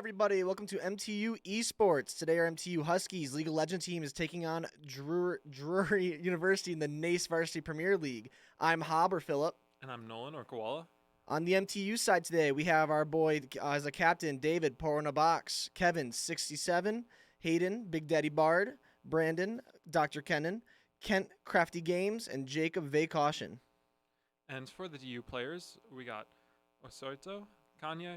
everybody. Welcome to MTU Esports. Today, our MTU Huskies League of Legends team is taking on Drury University in the NACE Varsity Premier League. I'm Hob or Philip. And I'm Nolan or Koala. On the MTU side today, we have our boy as a captain, David, pour in a box, Kevin, 67, Hayden, Big Daddy Bard, Brandon, Dr. Kennan, Kent, Crafty Games, and Jacob, Vay Caution. And for the DU players, we got Osoito, Kanye,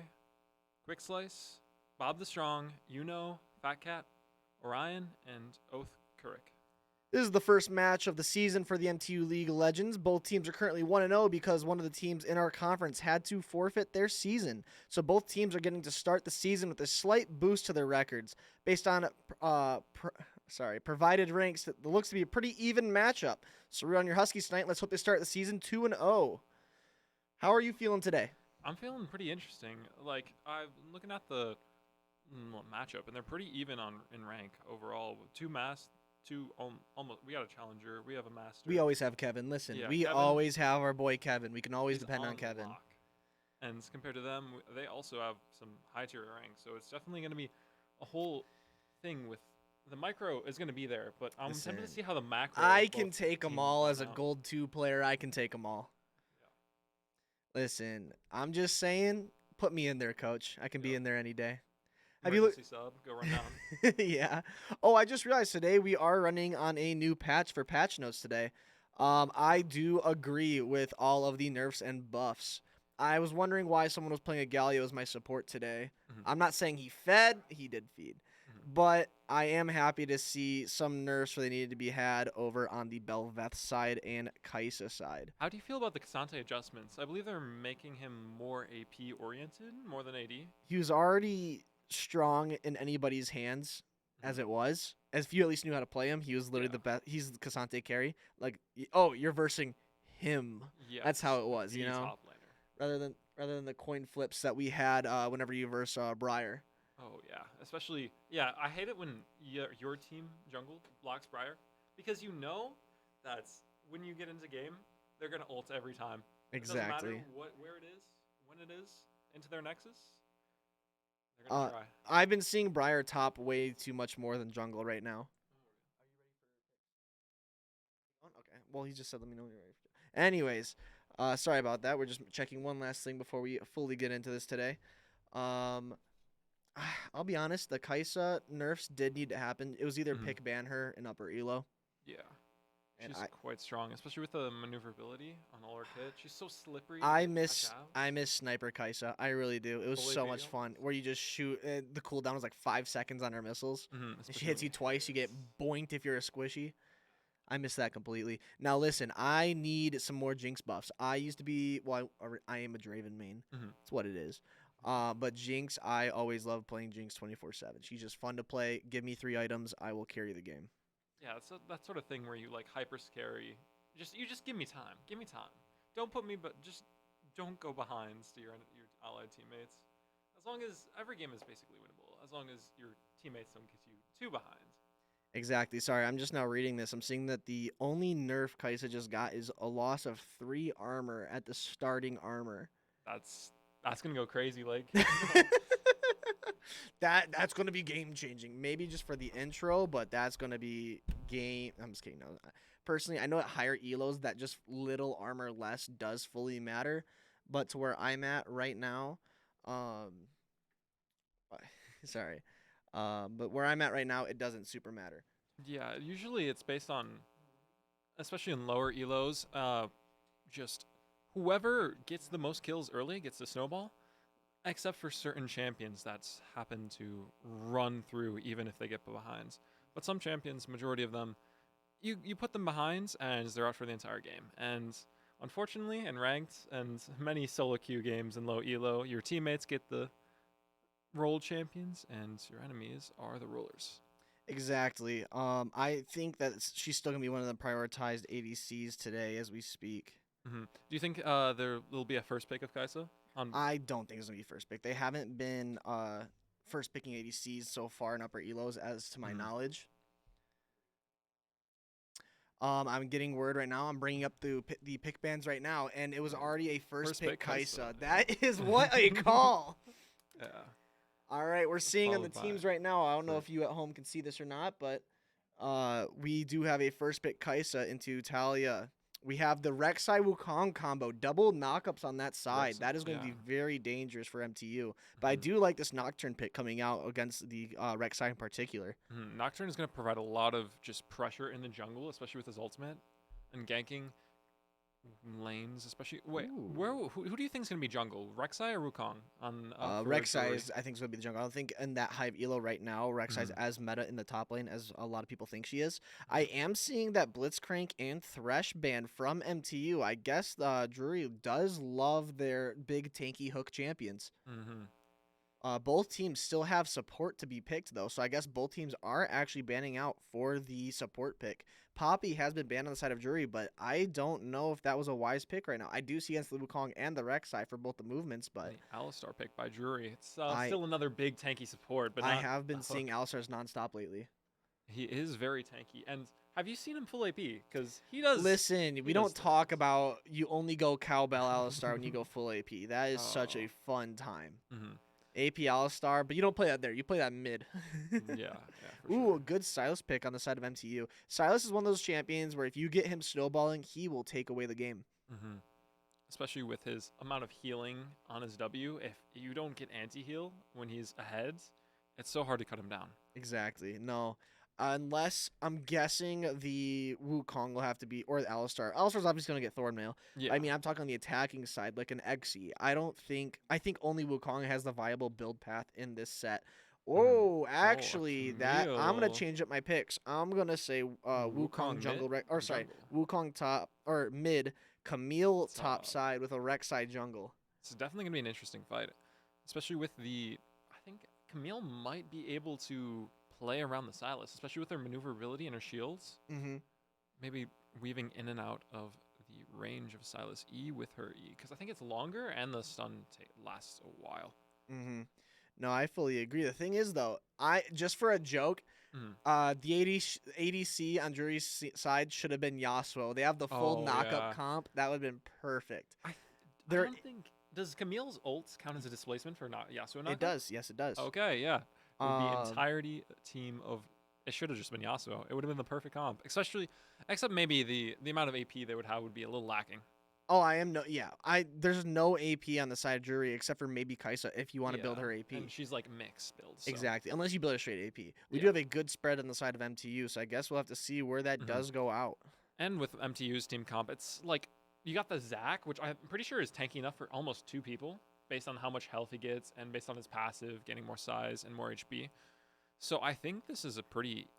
Quick Slice, Bob the Strong, Fat Cat, Orion, and Oath Kurik. This is the first match of the season for the MTU League of Legends. Both teams are currently 1-0 because one of the teams in our conference had to forfeit their season. So both teams are getting to start the season with a slight boost to their records based on provided ranks. That looks to be a pretty even matchup. So we're on your Huskies tonight. Let's hope they start the season 2-0. How are you feeling today? I'm feeling pretty interesting. Like, I'm looking at the matchup, and they're pretty even in rank overall. Almost. We got a challenger. We have a master. We always have Kevin. Listen, Yeah, we Kevin, always have our boy Kevin. We can always he's depend on Kevin. Lock. And compared to them, they also have some high tier ranks. So it's definitely going to be a whole thing with the micro is going to be there. But I'm tempted to see how the macro. I can take them all as a gold 2 player. I can take them all. Yeah. Listen, I'm just saying, put me in there, coach. I can be in there any day. Have you looked? Sub, go run down. Yeah. Oh, I just realized today we are running on a new patch for patch notes today. I do agree with all of the nerfs and buffs. I was wondering why someone was playing a Galio as my support today. Mm-hmm. I'm not saying he fed. He did feed. Mm-hmm. But I am happy to see some nerfs where they needed to be had over on the Belveth side and Kaisa side. How do you feel about the Kasante adjustments? I believe they're making him more AP oriented, more than AD. He was already strong in anybody's hands as it was. As if you at least knew how to play him, he was literally the best. He's the Kasante carry. Like, oh, you're versing him. Yes, that's how it was, you know. Top laner. Rather than the coin flips that we had whenever you verse Briar. Oh yeah, especially I hate it when your team jungle blocks Briar because you know that's when you get into game they're gonna ult every time. Exactly. It doesn't matter where it is, when it is into their nexus. They're gonna try. I've been seeing Briar top way too much more than jungle right now. Are you ready for? Okay. Well, he just said let me know when you're ready. Anyways, sorry about that. We're just checking one last thing before we fully get into this today. I'll be honest, the Kaisa nerfs did need to happen. It was either pick ban her in upper elo. Yeah. She's quite strong, especially with the maneuverability on all her kit. She's so slippery. I miss Sniper Kaisa. I really do. It was so much fun. Where you just shoot. The cooldown was like 5 seconds on her missiles. If she hits you twice, you get boinked if you're a squishy. I miss that completely. Now listen, I need some more Jinx buffs. I used to be I am a Draven main. That's what it is. But Jinx, I always love playing Jinx 24/7. She's just fun to play. Give me 3 items, I will carry the game. Yeah, it's that sort of thing where you like hyper scary. You just give me time. Give me time. Don't put me, but just don't go behinds to your allied teammates. As long as every game is basically winnable. As long as your teammates don't get you too behind. Exactly. Sorry, I'm just now reading this. I'm seeing that the only nerf Kaisa just got is a loss of 3 armor at the starting armor. That's gonna go crazy, like. That's gonna be game changing. Maybe just for the intro, but that's gonna be game. I'm just kidding. No, personally, I know at higher elos that just little armor less does fully matter, but to where I'm at right now, sorry, but where I'm at right now, it doesn't super matter. Yeah, usually it's based on, especially in lower elos, just. Whoever gets the most kills early gets the snowball, except for certain champions that's happen to run through even if they get behinds. But some champions, majority of them, you put them behinds and they're out for the entire game. And unfortunately, in ranked and many solo queue games in low elo, your teammates get the rolled champions and your enemies are the rollers. Exactly. I think that she's still going to be one of the prioritized ADCs today as we speak. Do you think there will be a first pick of Kaisa? I don't think it's going to be first pick. They haven't been first picking ADCs so far in upper elos as to my knowledge. I'm getting word right now. I'm bringing up the pick bans right now, and it was already a first pick Kaisa. That is what a call. Yeah. All right, we're seeing on the followed by teams right now. I don't know Drury. if you at home can see this or not, but we do have a first pick Kaisa into Talia. We have the Rek'Sai Wukong combo, double knockups on that side. Rek'Sai, That is going to yeah. be very dangerous for MTU. But I Mhm. do like this Nocturne pick coming out against the Rek'Sai in particular. Nocturne is going to provide a lot of just pressure in the jungle, especially with his ultimate and ganking lanes, especially. Wait, Ooh. who do you think is going to be jungle? Rek'Sai or Wukong on for Rek'Sai Drury? is, I think, is going to be the jungle. I don't think in that high of elo right now, Rek'Sai is Mhm. as meta in the top lane as a lot of people think she is. I am seeing that Blitzcrank and Thresh ban from MTU. I guess Drury does love their big tanky hook champions. Mhm. Both teams still have support to be picked, though, so I guess both teams are actually banning out for the support pick. Poppy has been banned on the side of Drury, but I don't know if that was a wise pick right now. I do see against the Wukong and the Rek'Sai for both the movements, but The Alistar pick by Drury. It's I still another big tanky support, but I not have a been seeing hook. Alistar's nonstop lately. He is very tanky. And have you seen him full AP? Because he does. Listen, we He does don't talk things. about you only go cowbell Alistar when you go full AP. That is such a Oh. fun time. Mhm. AP Alistar, but you don't play that there. You play that mid. Yeah, for Ooh, sure. a good Silas pick on the side of MTU. Silas is one of those champions where if you get him snowballing, he will take away the game. Mhm. Especially with his amount of healing on his W. If you don't get anti-heal when he's ahead, it's so hard to cut him down. Exactly. No. Unless I'm guessing the Wukong will have to be, or the Alistar. Alistar's obviously going to get Thornmail. Yeah. I mean, I'm talking on the attacking side, like an Xe. I think only Wukong has the viable build path in this set. Mhm. Oh, Oh, a actually, I'm gonna Camille. change up my picks. I'm gonna say Wukong Wukong mid jungle, or sorry, jungle. Wukong top or mid, Camille top Top. side with a Rek'Sai jungle. It's definitely gonna be an interesting fight, especially with the. I think Camille might be able to play around the Silas, especially with her maneuverability and her shields. Mm-hmm. Maybe weaving in and out of the range of Silas E with her E, because I think it's longer and the stun lasts a while. Mm-hmm. No, I fully agree. The thing is, though, I just for a joke, Mhm. the ADC on Drury's side should have been Yasuo. They have the full Oh knockup yeah. comp. That would have been perfect. I There, don't think does Camille's ult count as a displacement for not Yasuo it knockup? does. Yes, it does. Okay, yeah. It would be Um, entirety team of. It should have just been Yasuo. It would have been the perfect comp, especially, except maybe the amount of AP they would have would be a little lacking. oh, I am no. Yeah, there's no AP on the side of Drury except for maybe Kaisa if you want to build Yeah, her AP. and she's like mixed build. So. Exactly, unless you build a straight AP. We do Yeah. have a good spread on the side of MTU, so I guess we'll have to see where that Mhm. does go out. And with MTU's team comp, it's like you got the Zac, which I'm pretty sure is tanky enough for almost 2 people, based on how much health he gets and based on his passive, getting more size and more HP. So I think this is a pretty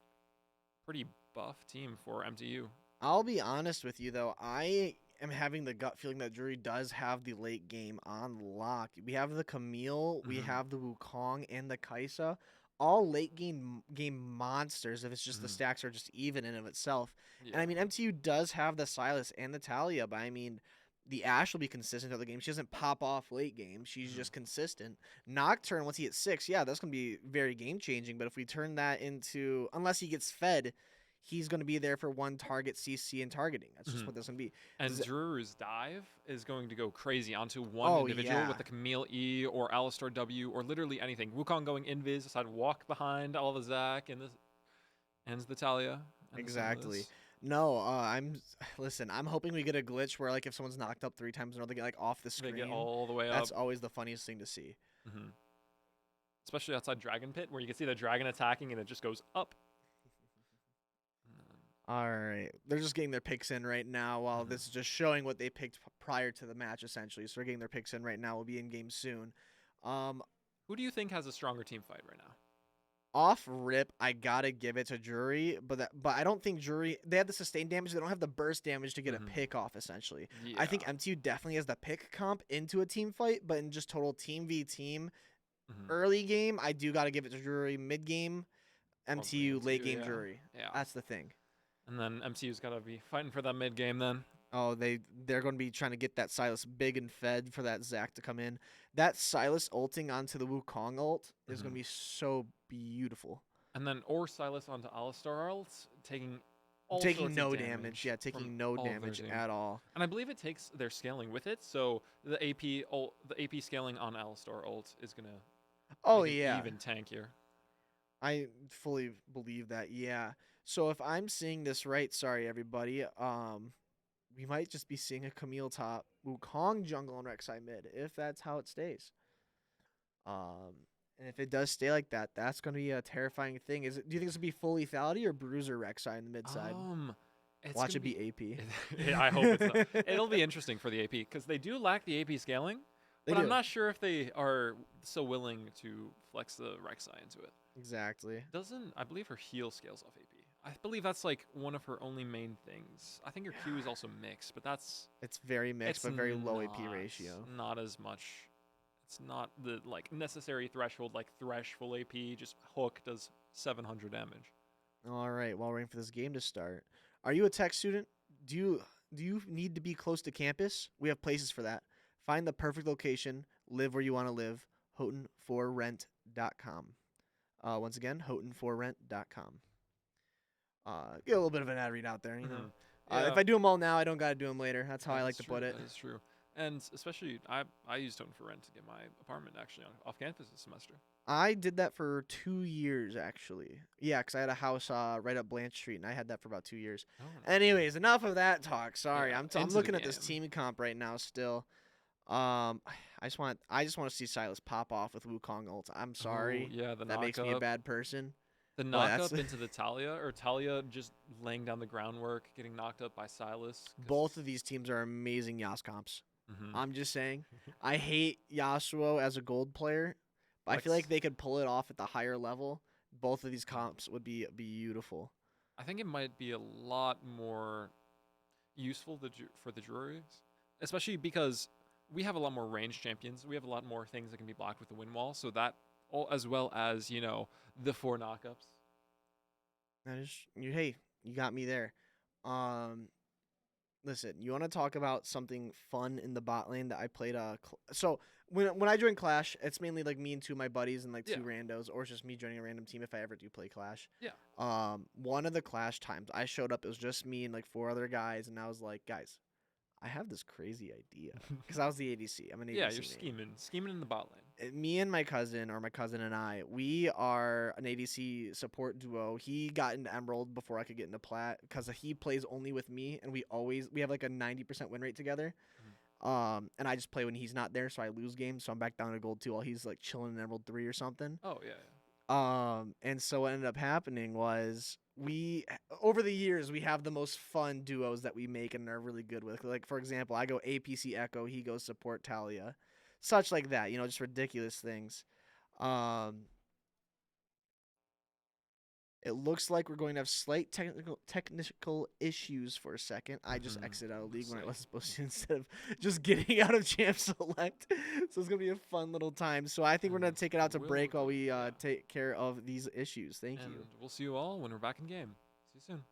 buff team for MTU. I'll be honest with you though, I am having the gut feeling that Drury does have the late game on lock. We have the Camille, we Mhm. have the Wukong, and the Kaisa. All late game monsters if it's just the Mhm. stacks are just even in of itself. And Yeah. I mean MTU does have the Silas and the Talia, but I mean the Ash will be consistent throughout the game. She doesn't pop off late game. She's Mhm. just consistent. Nocturne, once he hits 6, yeah, that's gonna be very game changing. But if we turn that into unless he gets fed, he's going to be there for one target CC and targeting. That's just Mhm. what this going to be. And Drew's dive is going to go crazy onto one Oh, individual with yeah. the Camille E or Alistar W or literally anything. Wukong going invis, decide walk behind all the Zac and this ends the Talia and the Exactly. Silas. No, listen, I'm hoping we get a glitch where like if someone's knocked up 3 times in a row, they get like off the They get screen. all the way That's up. always the funniest thing to see. hmm Especially outside Dragon Pit where you can see the dragon attacking and it just goes up. All right. They're just getting their picks in right now while Mhm. this is just showing what they picked prior to the match essentially. So they're getting their picks in right now. We'll be in game soon. Um Who do you think has a stronger team fight right now? Off rip, I gotta give it to Drury, but I don't think Drury they have the sustained damage. They don't have the burst damage to get a Mhm. pick off. Essentially, Yeah. I think MTU definitely has the pick comp into a team fight, but in just total team v team Mhm. early game, I do gotta give it to Drury. Mid game, Probably MTU. Late MTU, game, yeah. Drury. Yeah. That's the thing. And then MCU's got to be fighting for that mid game then. Oh, they're going to be trying to get that Silas big and fed for that Zac to come in. That Silas ulting onto the Wukong ult is going Mhm. to be so beautiful. And then or Silas onto Alistar ults, taking all Taking sorts no of damage. Yeah, from taking no all of their damage team. at all. And I believe it takes their scaling with it. So the AP scaling on Alistar ult is gonna Oh Like an yeah, even tankier. I fully believe that. Yeah. So if I'm seeing this right, sorry everybody. We might just be seeing a Camille top Wukong jungle and Rek'Sai mid if that's how it stays. Um, and if it does stay like that, that's going to be a terrifying thing. Is it? Do you think it's gonna be full lethality or Bruiser Rek'Sai in the mid side? Um, it's Watch gonna it be AP. I hope it's not. It'll be interesting for the AP because they do lack the AP scaling, They but I'm do. not sure if they are so willing to flex the Rek'Sai into it. Exactly. Doesn't I believe her heal scales off AP? I believe that's like one of her only main things. I think her Q is also mixed, but It's very mixed, it's but very low not AP ratio. not as much. It's not the like necessary threshold like Thresh full AP. Just hook does 700 damage. All right. While we're waiting for this game to start, are you a tech student? Do you need to be close to campus? We have places for that. Find the perfect location. Live where you want to live. HoughtonForRent.com. Once again, HoughtonForRent.com. Get a little bit of an ad read out there, you know. Yeah, If I do them all now, I don't gotta do them later. That's how I that like is to true. put it. That is true. And especially, I used Totem for rent to get my apartment actually off campus this semester. I did that for 2 years actually. Yeah, 'cause I had a house right up Blanche Street, and I had that for about 2 years. Oh, Anyways, enough of that talk. Sorry, yeah, I'm into the looking at this game. team comp right now still. I just want to see Silas pop off with Wukong ult. I'm Oh, sorry, yeah, the that makes me a knock-up. bad person. The But that's knock-up into the Talia, or Talia just laying down the groundwork, getting knocked up by Silas. both of these teams are amazing Yas comps. Mm-hmm. I'm just saying. I hate Yasuo as a gold player, but I feel like they could pull it off at the higher level. Both of these comps would be beautiful. I think it might be a lot more useful for the Drury, especially because we have a lot more ranged champions. We have a lot more things that can be blocked with the wind wall, so that all as well as the 4 knockups. That is hey, you got me there. Um, Listen, you want to talk about something fun in the bot lane that I played? So when I join Clash, it's mainly like me and two of my buddies and like two Yeah. randos, or it's just me joining a random team if I ever do play Clash. Yeah. One of the Clash times I showed up, it was just me and like four other guys, and I was like, guys, I have this crazy idea because I was the ADC. I'm an ADC. Yeah, you're main. scheming in the bot lane. Me and my cousin, or my cousin and I, we are an ADC support duo. He got into Emerald before I could get into Plat because he plays only with me, and we have like a 90% win rate together. And I just play when he's not there, so I lose games. So I'm back down to Gold 2 while he's like chilling in Emerald 3 or something. Oh yeah. And so what ended up happening was over the years we have the most fun duos that we make and are really good with. Like for example, I go APC Echo, he goes support Talia, such like that. Just ridiculous things. It looks like we're going to have slight technical issues for a second. I just exited out of league when I wasn't supposed to instead of just getting out of champ select. So it's going to be a fun little time. So I think we're going to take it out to break while we take care of these issues. Thank you. We'll see you all when we're back in game. See you soon.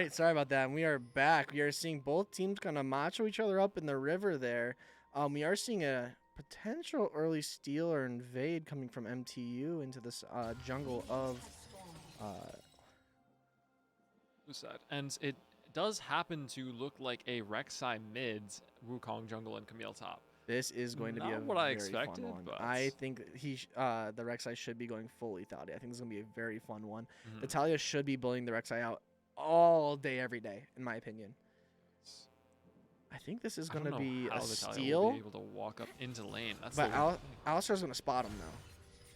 right, sorry about that. And we are back. We are seeing both teams kind of macho each other up in the river there. We are seeing a potential early steal or invade coming from MTU into this jungle of Lucid. And it does happen to look like a Rek'Sai mids, Wukong jungle, and Camille top. This is going to be a Not what I very expected, fun one. but I think the Rek'Sai should be going full lethality. I think this is going to be a very fun one. Mhm. Natalia should be bullying the Rek'Sai out all day, every day, in my opinion. I think this is going to be a steal. Will be able to walk up into lane. That's but Alistar's going to spot him, though.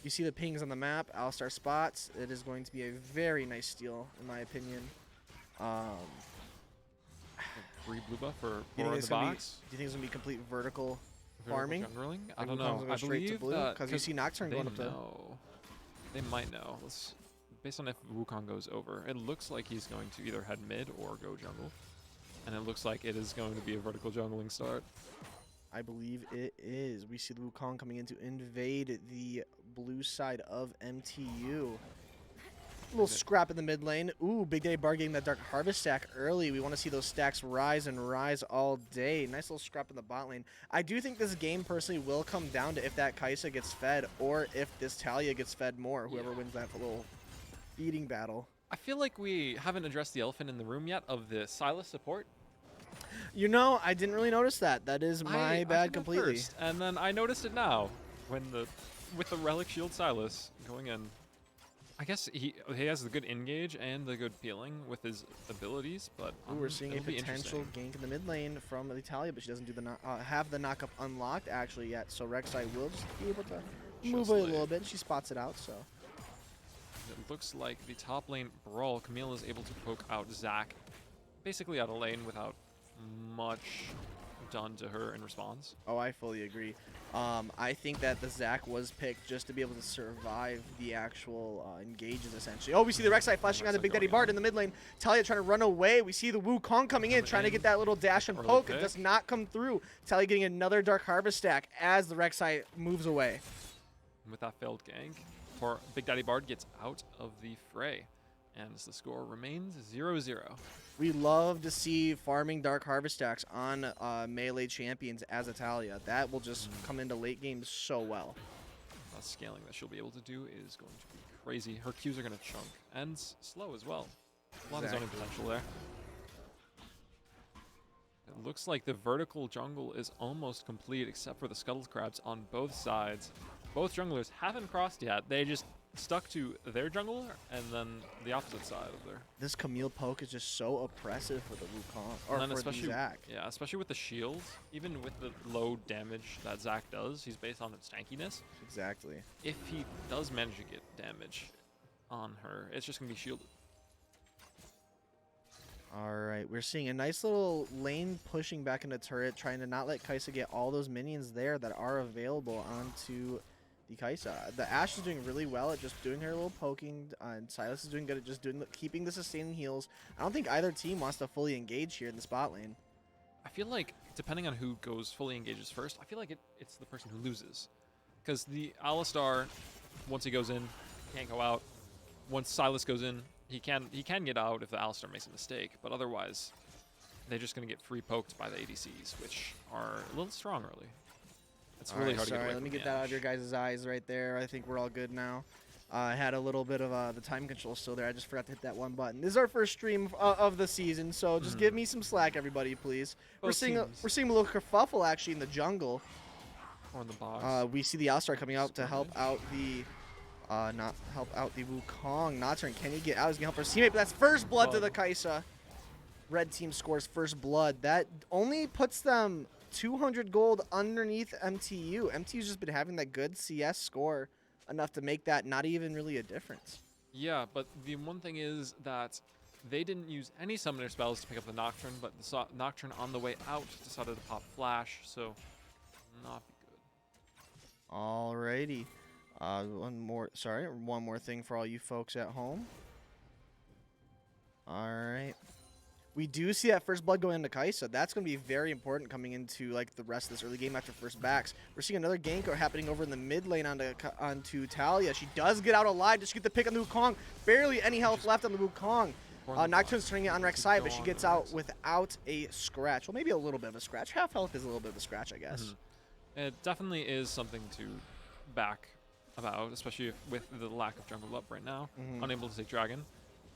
You see the pings on the map. Alistar spots. It is going to be a very nice steal, in my opinion. Free blue buff for Do you think the box. do you think it's going to be complete vertical farming? Jungling? I Like don't Wukong's know. go I straight to believe blue? that Because you see Nocturne going up to... They might know. Based on if Wukong goes over, it looks like he's going to either head mid or go jungle. And it looks like it is going to be a vertical jungling start. I believe it is. We see the Wukong coming in to invade the blue side of MTU. A little scrap in the mid lane. Ooh, Big Daddy Bard getting that Dark Harvest stack early. We want to see those stacks rise and rise all day. Nice little scrap in the bot lane. I do think this game personally will come down to if that Kai'Sa gets fed or if this Talia gets fed more. Whoever wins that little feeding battle. I feel like we haven't addressed the elephant in the room yet of the Sylas support. You know, I didn't really notice that. That is my bad completely. First, and then I noticed it now when with the Relic Shield Sylas going in. I guess he has the good engage and the good peeling with his abilities, but we're seeing a potential gank in the mid lane from Talia, but she doesn't do the have the knockup unlocked actually yet. So Rek'Sai will just be able to move it a little bit. She spots it out. So it looks like the top lane brawl. Camille is able to poke out Zac, basically out of lane without much done to her in response. Oh, I fully agree. I think that the Zac was picked just to be able to survive the actual engages, essentially. Oh, we see the Rek'Sai flashing on the Big Daddy Bard in the mid lane. Talia trying to run away. We see the Wukong coming in, trying to get that little dash and poke. It does not come through. Talia getting another Dark Harvest stack as the Rek'Sai moves away. With that failed gank, poor Big Daddy Bard gets out of the fray. And the score remains 0-0. We love to see farming Dark Harvest stacks on melee champions as Talia. That will just come into late games so well. The scaling that she'll be able to do is going to be crazy. Her Qs are going to chunk and slow as well. A lot of zoning potential there. It looks like the vertical jungle is almost complete except for the Scuttle Crabs on both sides. Both junglers haven't crossed yet. They just stuck to their jungler and then the opposite side of their. This Camille poke is just so oppressive for the Wukong, or for the Zac. Yeah, especially with the shields. Even with the low damage that Zac does, he's based on its tankiness. Exactly. If he does manage to get damage on her, it's just going to be shielded. All right, we're seeing a nice little lane pushing back into turret, trying to not let Kai'Sa get all those minions there that are available onto the Kai'Sa. The Ashe is doing really well at just doing her little poking, and Sylas is doing good at just keeping the sustaining heals. I don't think either team wants to fully engage here in the spot lane. I feel like, depending on who goes fully engages first, I feel like it's the person who loses. Because the Alistar, once he goes in, can't go out. Once Sylas goes in, he can get out if the Alistar makes a mistake, but otherwise, they're just going to get free poked by the ADCs, which are a little strong early. It's really hard to get away. Let me get that out of your guys' eyes right there. I think we're all good now. I had a little bit of the time control still there. I just forgot to hit that one button. This is our first stream of the season, so just give me some slack, everybody, please. We're seeing a little kerfuffle actually in the jungle. Or in the box. We see the Alistar coming out to help out the Wukong. Nocturne, can he get out? He's gonna help our teammate, but that's first blood to the Kai'Sa. Red team scores first blood. That only puts them 200 gold underneath MTU. MTU's just been having that good CS score enough to make that not even really a difference. Yeah, but the one thing is that they didn't use any summoner spells to pick up the Nocturne, but the Nocturne on the way out decided to pop Flash, so not good. Alrighty. One more thing for all you folks at home. Alright. We do see that first blood going into Kai'Sa. That's going to be very important coming into like the rest of this early game after first backs. We're seeing another gank happening over in the mid lane onto Talia. She does get out alive. Just get the pick on the Wukong. Barely any health left on the Wukong. Nocturne's turning it on Rek'Sai, but she gets out without a scratch. Well, maybe a little bit of a scratch. Half health is a little bit of a scratch, I guess. It definitely is something to back about, especially with the lack of jungle up right now. Unable to take Dragon.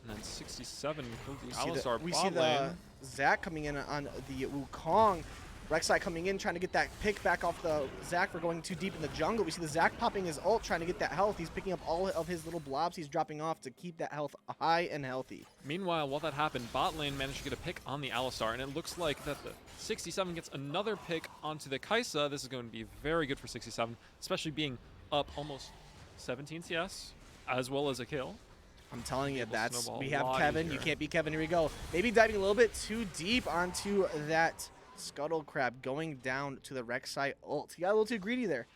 And then 67 killed the Alistar. We see the Zac coming in on the Wukong. Rek'Sai coming in, trying to get that pick back off the Zac for going too deep in the jungle. We see the Zac popping his ult, trying to get that health. He's picking up all of his little blobs he's dropping off to keep that health high and healthy. Meanwhile, while that happened, bot lane managed to get a pick on the Alistar, and it looks like that the 67 gets another pick onto the Kai'Sa. This is going to be very good for 67, especially being up almost 17 CS, as well as a kill. I'm telling you, we have Kevin. You can't beat Kevin. Here we go. Maybe diving a little bit too deep onto that Scuttle Crab, going down to the Rek'Sai ult. He got a little too greedy there.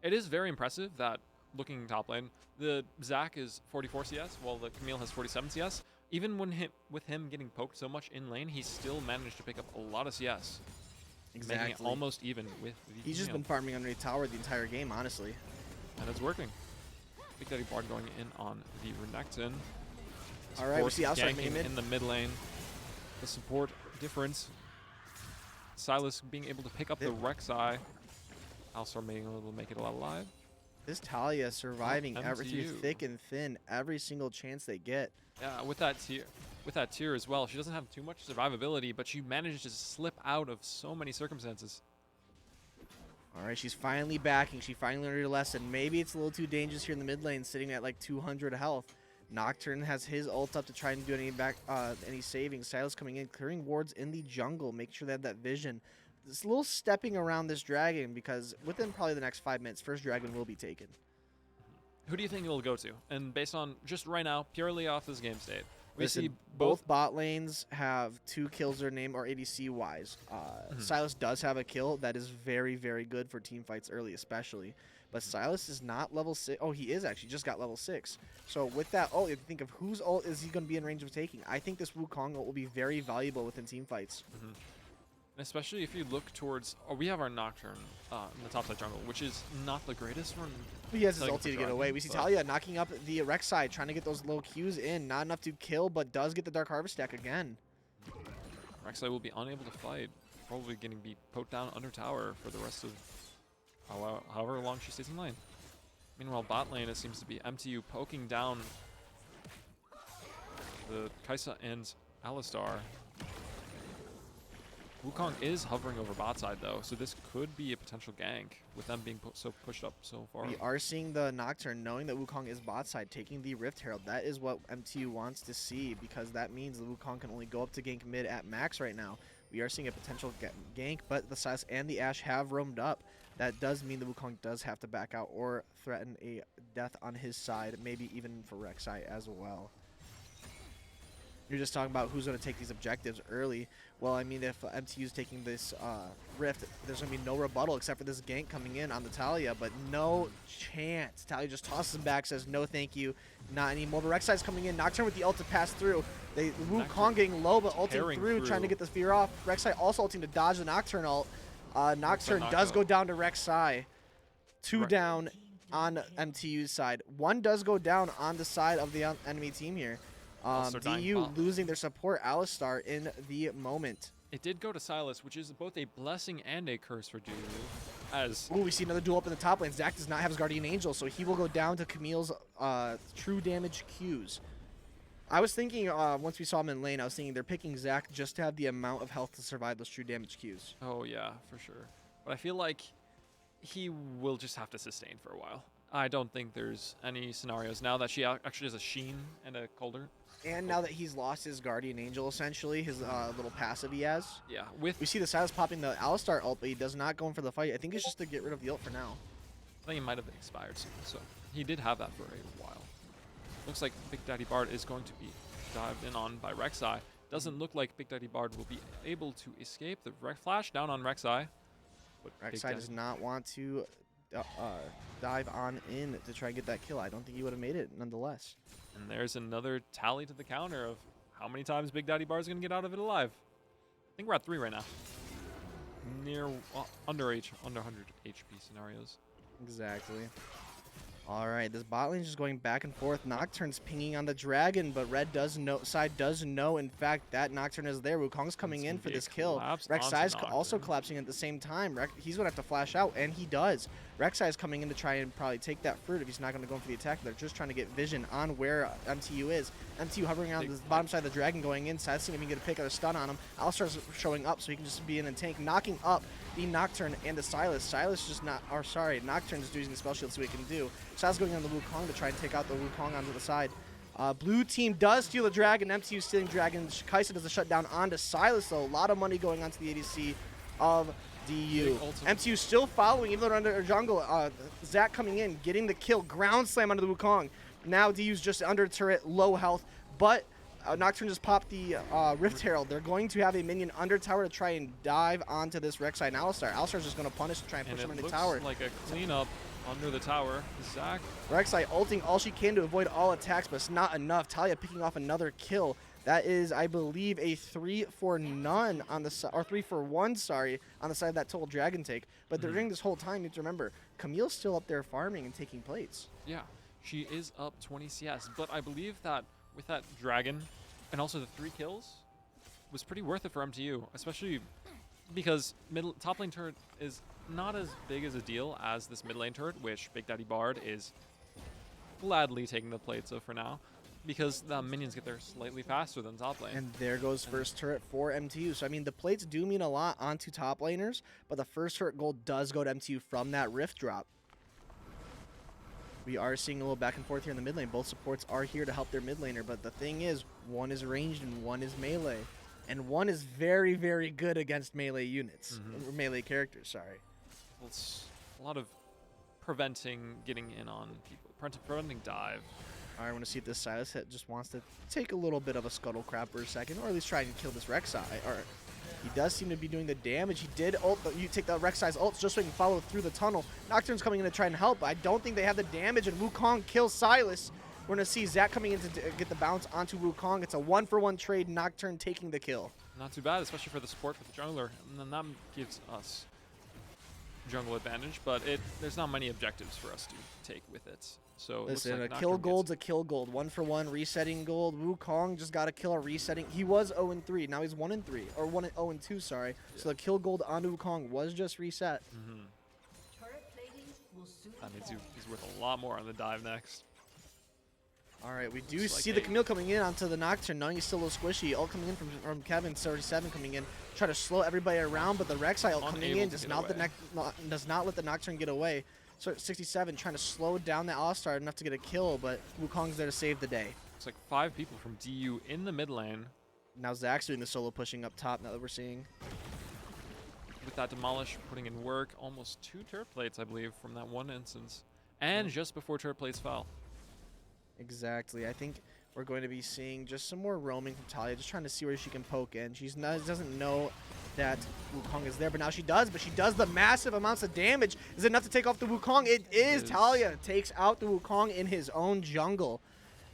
It is very impressive that, looking top lane, the Zac is 44 CS, while the Camille has 47 CS. Even with him getting poked so much in lane, he still managed to pick up a lot of CS. Exactly. Making it almost even with the He's just been farming underneath tower the entire game, honestly. And it's working. Big Daddy Bard going in on the Renekton. All right, we see outside in the mid lane. The support difference. Silas being able to pick up the Rek'Sai. Alistar being able to make it alive. This Talia surviving through thick and thin every single chance they get. Yeah, with that tier as well. She doesn't have too much survivability, but she manages to slip out of so many circumstances. All right, she's finally backing. She finally learned her lesson. Maybe it's a little too dangerous here in the mid lane, sitting at like 200 health. Nocturne has his ult up to try and do any savings. Silas coming in, clearing wards in the jungle, making sure they have that vision. This little stepping around this dragon, because within probably the next 5 minutes, first dragon will be taken. Who do you think it'll go to? And based on just right now, purely off this game state, we see both bot lanes have 2 kills their name or ADC wise. Silas does have a kill that is very, very good for team fights early, especially. But Silas is not level 6. Oh, he is actually just got level 6. So with that ult, if you think of whose ult is he going to be in range of taking, I think this Wukong ult will be very valuable within team fights. Especially if you look towards, we have our Nocturne in the topside jungle, which is not the greatest one. He has his ulti to get away. We see Talia knocking up the Rek'Sai, trying to get those low Qs in. Not enough to kill, but does get the Dark Harvest stack again. Rek'Sai will be unable to fight, probably getting beat poked down under tower for the rest of however long she stays in lane. Meanwhile, bot lane, it seems to be MTU poking down the Kai'Sa and Alistar. Wukong is hovering over bot side though, so this could be a potential gank with them being so pushed up so far. We are seeing the Nocturne, knowing that Wukong is bot side, taking the Rift Herald. That is what MTU wants to see, because that means the Wukong can only go up to gank mid at max right now. We are seeing a potential gank, but the Silas and the Ashe have roamed up. That does mean the Wukong does have to back out or threaten a death on his side, maybe even for Rek'Sai as well. You're just talking about who's going to take these objectives early. Well, I mean, if MTU's taking this Rift, there's going to be no rebuttal except for this gank coming in on the Talia, but no chance. Talia just tosses him back, says no thank you, not anymore. But Rek'Sai's coming in, Nocturne with the ult to pass through. Wukong getting low, but ulting through, trying to get the fear off. Rek'Sai also ulting to dodge the Nocturne ult. Nocturne does go down to Rek'Sai. 2 down on MTU's side. 1 does go down on the side of the enemy team here. DU losing their support Alistar in the moment. It did go to Silas, which is both a blessing and a curse for DU. We see another duel up in the top lane. Zac does not have his Guardian Angel, so he will go down to Camille's true damage Qs. I was thinking, once we saw him in lane, I was thinking they're picking Zac just to have the amount of health to survive those true damage Qs. Oh yeah, for sure. But I feel like he will just have to sustain for a while. I don't think there's any scenarios now that she actually has a Sheen and a Colder. And now that he's lost his Guardian Angel, essentially, his little passive he has. Yeah. We see the Silas popping the Alistar ult, but he does not go in for the fight. I think it's just to get rid of the ult for now. I think it might have expired soon, so he did have that for a while. Looks like Big Daddy Bard is going to be dived in on by Rek'Sai. Doesn't look like Big Daddy Bard will be able to escape the flash down on Rek'Sai. But Rek'Sai does not want to dive on in to try and get that kill. I don't think he would have made it nonetheless. And there's another tally to the counter of how many times Big Daddy Bar is going to get out of it alive. I think we're at 3 right now. Under 100 HP scenarios. Exactly. All right, this bot lane is just going back and forth. Nocturne's pinging on the dragon, but side does know, in fact, that Nocturne is there. Wukong's coming in for this kill. Rek'Sai's also collapsing at the same time. He's going to have to flash out, and he does. Rek'Sai is coming in to try and probably take that fruit if he's not going to go in for the attack. They're just trying to get vision on where MTU is. MTU hovering around the bottom side of the dragon going in. Silas seeing if he can get a pick or a stun on him. Alistar's showing up so he can just be in the tank, knocking up the Nocturne and the Silas. Silas just not, or sorry, Nocturne's using the spell shield so he can do. Silas going on the Wukong to try and take out the Wukong onto the side. Blue team does steal the dragon. MTU stealing dragon. Kaisa does a shutdown onto Silas though. A lot of money going onto the ADC of DU. MTU still following, even though they're under jungle. Zach coming in, getting the kill. Ground slam onto the Wukong. Now DU's just under turret, low health, but Nocturne just popped the Rift Herald. They're going to have a minion under tower to try and dive onto this Rek'Sai and Alistar. Alistar's just going to punish and try and push him into tower. Like a cleanup under the tower. Zach. Rek'Sai ulting all she can to avoid all attacks, but it's not enough. Talia picking off another kill. That is, I believe, a 3-for-none on the side, or 3-for-1, sorry, on the side of that total dragon take. But during this whole time, you need to remember, Camille's still up there farming and taking plates. Yeah, she is up 20 CS, but I believe that with that dragon and also the 3 kills was pretty worth it for MTU, especially because top lane turret is not as big as a deal as this mid lane turret, which Big Daddy Bard is gladly taking the plates of for now, because the minions get there slightly faster than top lane. And there goes first turret for MTU. So, I mean, the plates do mean a lot onto top laners, but the first turret gold does go to MTU from that rift drop. We are seeing a little back and forth here in the mid lane. Both supports are here to help their mid laner, but the thing is, one is ranged and one is melee. And one is very, very good against melee units. Or melee characters, sorry. Well, it's a lot of preventing getting in on people, preventing dive. All right, I want to see if this Silas hit just wants to take a little bit of a scuttle crab for a second, or at least try and kill this Rek'Sai. Or he does seem to be doing the damage. He did ult. You take the Rek'Sai's ult just so he can follow through the tunnel. Nocturne's coming in to try and help, but I don't think they have the damage, and Wukong kills Silas. We're going to see Zach coming in to get the bounce onto Wukong. It's a 1-for-1 trade, Nocturne taking the kill. Not too bad, especially for the support with the jungler. And then that gives us jungle advantage, but there's not many objectives for us to take with it. So listen, like a kill gold's a kill gold. 1-for-1 resetting gold. Wukong just got a kill, resetting. He was 0-3. Now he's 1-3, or 0-2. Sorry. Yeah. So the kill gold onto Wukong was just reset. That means he's worth a lot more on the dive next. All right, we do see the Camille coming in onto the Nocturne, knowing he's still a little squishy. Ult coming in from Kevin, 37 coming in, try to slow everybody around, but the Rek'Sai ult coming in does not let the Nocturne get away. So 67 trying to slow down the Alistar enough to get a kill, but Wukong's there to save the day. It's like 5 people from DU in the mid lane. Now Zach's doing the solo pushing up top now that we're seeing. With that Demolish putting in work, almost 2 turret plates, I believe, from that one instance. And just before turret plates fell. Exactly. I think we're going to be seeing just some more roaming from Talia, just trying to see where she can poke in. She doesn't know that Wukong is there, but now she does. But she does the massive amounts of damage. Is it enough to take off the Wukong? It is. Talia takes out the Wukong in his own jungle.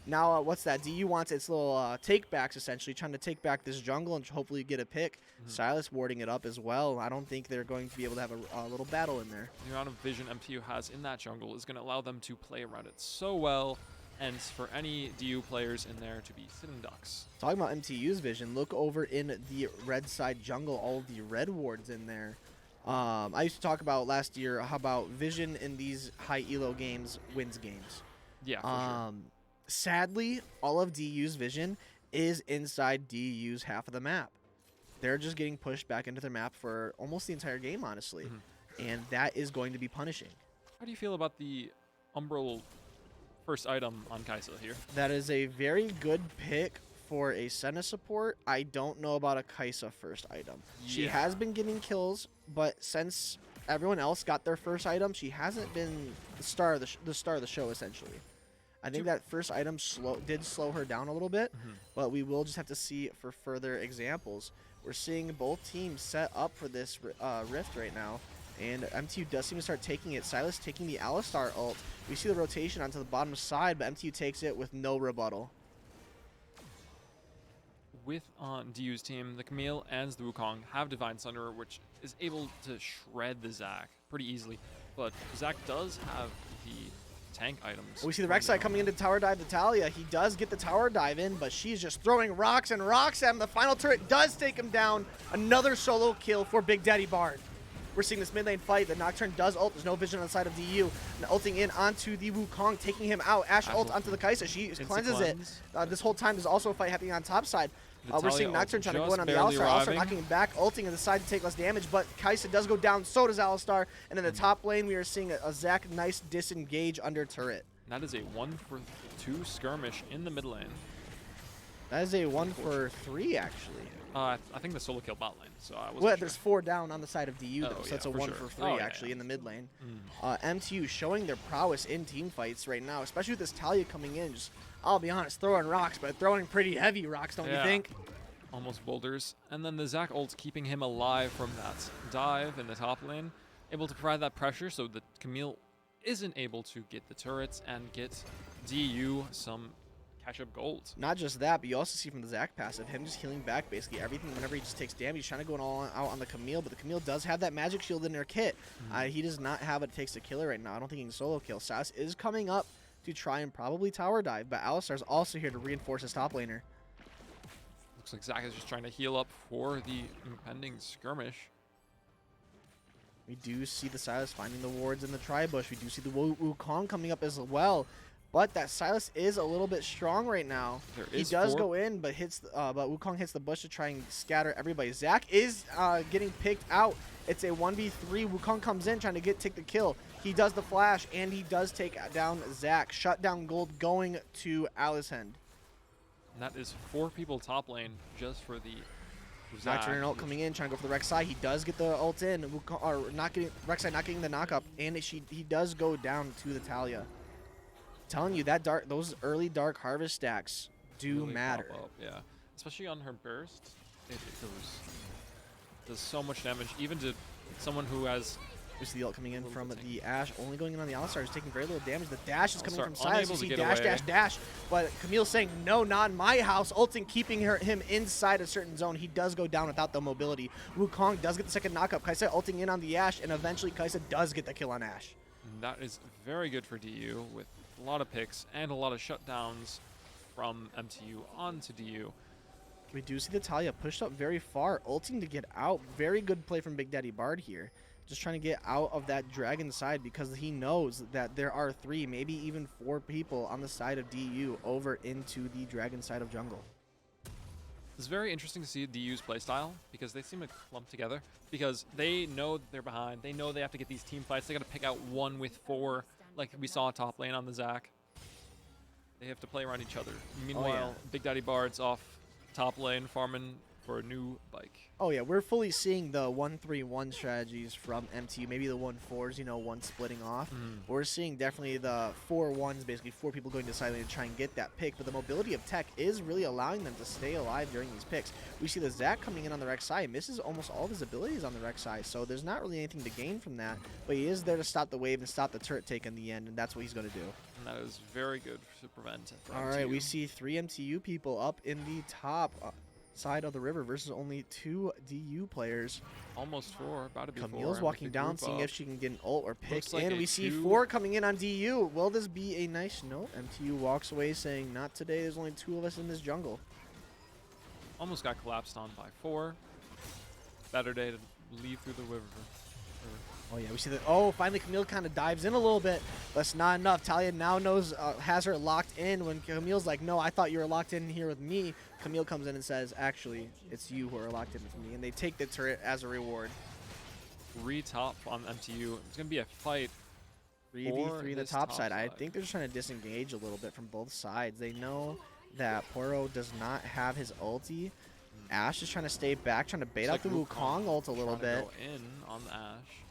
Now, what's that? DU wants its little take-backs, essentially, trying to take back this jungle and hopefully get a pick. Silas warding it up as well. I don't think they're going to be able to have a little battle in there. The amount of vision MTU has in that jungle is going to allow them to play around it so well, and for any DU players in there to be sitting ducks. Talking about MTU's vision, look over in the red side jungle, all of the red wards in there. I used to talk about last year how about vision in these high elo games wins games. Yeah, for sure. Sadly, all of DU's vision is inside DU's half of the map. They're just getting pushed back into their map for almost the entire game, honestly. And that is going to be punishing. How do you feel about the Umbral first item on Kaisa here? That is a very good pick for a Senna support. I don't know about a Kaisa first item. Yeah. She has been getting kills, but since everyone else got their first item, she hasn't been the star of the show, essentially. I think that first item did slow her down a little bit, but we will just have to see for further examples. We're seeing both teams set up for this rift right now, and MTU does seem to start taking it. Silas taking the Alistar ult. We see the rotation onto the bottom side, but MTU takes it with no rebuttal. With on DU's team, the Camille and the Wukong have Divine Sunderer, which is able to shred the Zac pretty easily, but Zac does have the tank items. We see the Rek'Sai coming into tower dive to Talia. He does get the tower dive in, but she's just throwing rocks and rocks at him. The final turret does take him down. Another solo kill for Big Daddy Bard. We're seeing this mid lane fight. The Nocturne does ult. There's no vision on the side of DU. And ulting in onto the Wukong, taking him out. Ash ult onto the Kai'Sa. She cleanses it. This whole time there's also a fight happening on top side. We're seeing Nocturne trying to go in on the Alistar. Alistar knocking him back, ulting in the side to take less damage, but Kai'Sa does go down, so does Alistar. And in the top lane, we are seeing a Zac nice disengage under turret. That is a 1-for-2 skirmish in the mid lane. That is a 1-for-3, actually. I think the solo kill bot lane, so I wasn't Well, sure. there's 4 down on the side of DU, though, so yeah, that's a for 1-for-3, actually, in the mid lane. MTU showing their prowess in team fights right now, especially with this Talia coming in. Just, I'll be honest, throwing rocks, but throwing pretty heavy rocks, don't you think? Almost boulders. And then the Zac ult keeping him alive from that dive in the top lane, able to provide that pressure so that Camille isn't able to get the turrets and get DU some catch-up gold. Not just that, but you also see from the Zac passive, him just healing back basically everything whenever he just takes damage. He's trying to go all out on the Camille, but the Camille does have that magic shield in her kit. He does not have what it takes to kill her right now. I don't think he can solo kill. Sylas is coming up to try and probably tower dive, but Alistar's also here to reinforce his top laner. Looks like Zac is just trying to heal up for the impending skirmish. We do see the Sylas finding the wards in the tri-bush. We do see the Wukong coming up as well. But that Sylas is a little bit strong right now. He does go in, but but Wukong hits the bush to try and scatter everybody. Zac is getting picked out. It's a 1v3. Wukong comes in trying to take the kill. He does the flash, and he does take down Zac. Shutdown gold going to Alicent. And that is 4 people top lane just for the Nocturne ult coming in, trying to go for the Rek'Sai. He does get the ult in. Rek'Sai not getting the knockup, and he does go down to the Talia. Telling you that those early Dark Harvest stacks do really matter. Yeah, especially on her burst, it does so much damage, even to someone who has. We see the ult coming in from the Ashe, only going in on the Alistar, is taking very little damage. The dash is coming from Sylas. You see dash, but Camille's saying, no, not in my house. Ulting, keeping him inside a certain zone. He does go down without the mobility. Wukong does get the second knockup. Kai'Sa ulting in on the Ashe, and eventually Kai'Sa does get the kill on Ashe. And that is very good for DU, with a lot of picks and a lot of shutdowns from MTU onto DU. We do see the Talia pushed up very far, ulting to get out. Very good play from Big Daddy Bard here. Just trying to get out of that dragon side because he knows that there are 3, maybe even 4 people on the side of DU over into the dragon side of jungle. It's very interesting to see DU's playstyle because they seem to clump together because they know they're behind. They know they have to get these team fights. They got to pick out 1 with 4 like we saw top lane on the Zac. They have to play around each other. Meanwhile, Big Daddy Bard's off top lane farming for a new bike. Oh yeah, we're fully seeing the 1-3-1 strategies from MTU. Maybe the 1-4s, one splitting off. We're seeing definitely the 4-1s, basically 4 people going to side lane to try and get that pick. But the mobility of tech is really allowing them to stay alive during these picks. We see the Zac coming in on the Rek'Sai, misses almost all of his abilities on the Rek'Sai, so there's not really anything to gain from that. But he is there to stop the wave and stop the turret take in the end, and that's what he's going to do. And that is very good to prevent. All right, we see 3 MTU people up in the top side of the river versus only 2 DU players. Almost 4, about to be 4. Camille's walking down, seeing if she can get an ult or pick like in. We see 4 coming in on DU. Will this be a nice note? MTU walks away saying, not today. There's only 2 of us in this jungle. Almost got collapsed on by 4. Better day to leave through the river. Oh yeah, we see that. Oh, finally Camille kind of dives in a little bit. That's not enough. Talia now knows, has her locked in. When Camille's like, no, I thought you were locked in here with me. Camille comes in and says, actually, it's you who are locked in with me. And they take the turret as a reward. 3 top on MTU. It's going to be a fight. 3v3 the top side. I think they're just trying to disengage a little bit from both sides. They know that Poro does not have his ulti. Ashe is trying to stay back, trying to bait out the Wukong ult a little bit. Go in on the Ashe.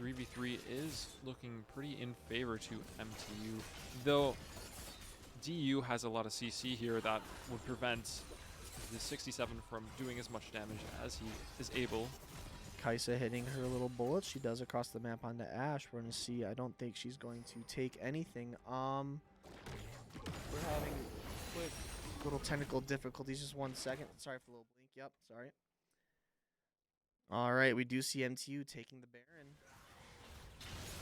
3v3 is looking pretty in favor to MTU, though DU has a lot of CC here that would prevent the 67 from doing as much damage as he is able. Kai'Sa hitting her little bullets. She does across the map onto Ashe. We're going to see. I don't think she's going to take anything. We're having quick little technical difficulties. Just 1 second. Sorry for the little blink. Yep, sorry. All right, we do see MTU taking the Baron.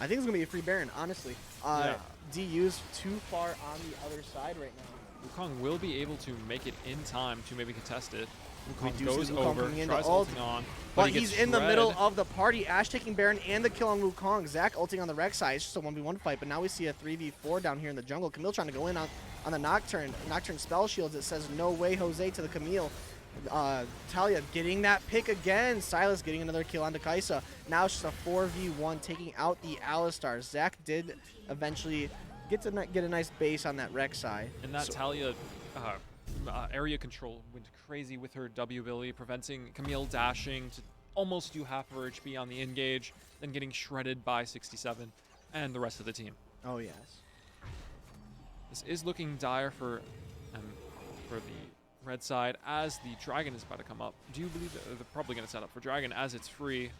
I think it's going to be a free Baron, honestly. DU's too far on the other side right now. Wukong will be able to make it in time to maybe contest it. We Wukong do goes see Wukong over, coming in to tries ult, ulting on, but he he's gets in the middle shredded. of the party. Ash taking Baron and the kill on Wukong. Zach ulting on the Rek'Sai. It's just a 1v1 fight, but now we see a 3v4 down here in the jungle. Camille trying to go in on the Nocturne. Nocturne spell shields. It says no way, Jose, to the Camille. Talia getting that pick again. Silas getting another kill onto Kaisa. Now it's just a 4v1 taking out the Alistar. Zach did eventually get a nice base on that Rek'Sai. And that Talia area control went crazy with her W ability, preventing Camille dashing to almost do half of her HP on the engage, then getting shredded by 67 and the rest of the team. Oh, yes. This is looking dire for the red side as the Dragon is about to come up. Do you believe that they're probably going to set up for Dragon as it's free?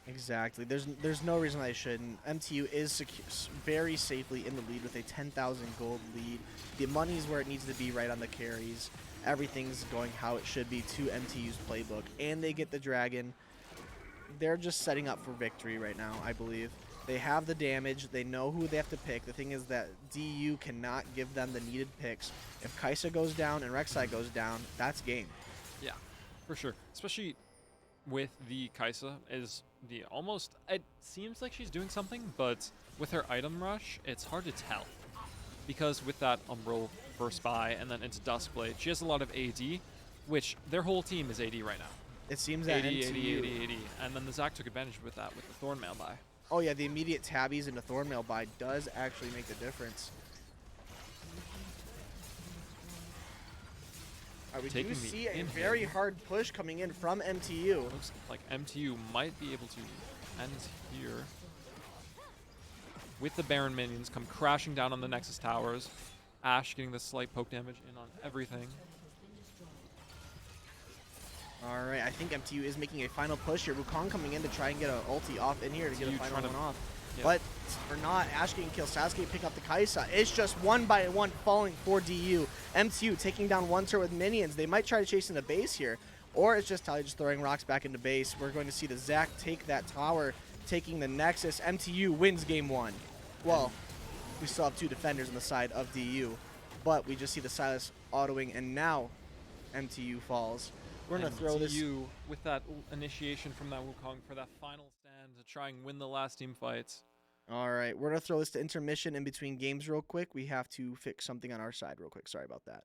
Exactly. There's no reason why they shouldn't. MTU is very safely in the lead with a 10,000 gold lead. The money's where it needs to be, right on the carries. Everything's going how it should be to MTU's playbook, and they get the Dragon. They're just setting up for victory right now, I believe. They have the damage. They know who they have to pick. The thing is that DU cannot give them the needed picks. If Kaisa goes down and Rek'Sai goes down, that's game. Yeah, for sure. Especially with the Kaisa is the almost, it seems like she's doing something, but with her item rush, it's hard to tell. Because with that Umbral burst by and then into Duskblade, she has a lot of AD, which their whole team is AD right now. It seems that 80, MTU... 80, 80, 80. And then the Zac took advantage with that with the Thornmail buy. Oh yeah, the immediate tabbies into Thornmail buy does actually make the difference. We do see a very hard push coming in from MTU. Looks like MTU might be able to end here. With the Baron minions come crashing down on the Nexus towers. Ashe getting the slight poke damage in on everything. Alright, I think MTU is making a final push here. Wukong coming in to try and get an ulti off in here to get a final one off. Yep. But for not, Ashe getting killed. Sasuke picking up the Kaisa. It's just one by one falling for DU. MTU taking down one turret with minions. They might try to chase into base here. Or it's just Talia just throwing rocks back into base. We're going to see the Zac take that tower, taking the Nexus. MTU wins game one. Well, we still have two defenders on the side of DU. But we just see the Silas autoing, and now MTU falls. We're going to throw this... MTU with that initiation from that Wukong for that final stand to try and win the last team fights. All right, we're going to throw this to intermission in between games real quick. We have to fix something on our side real quick. Sorry about that.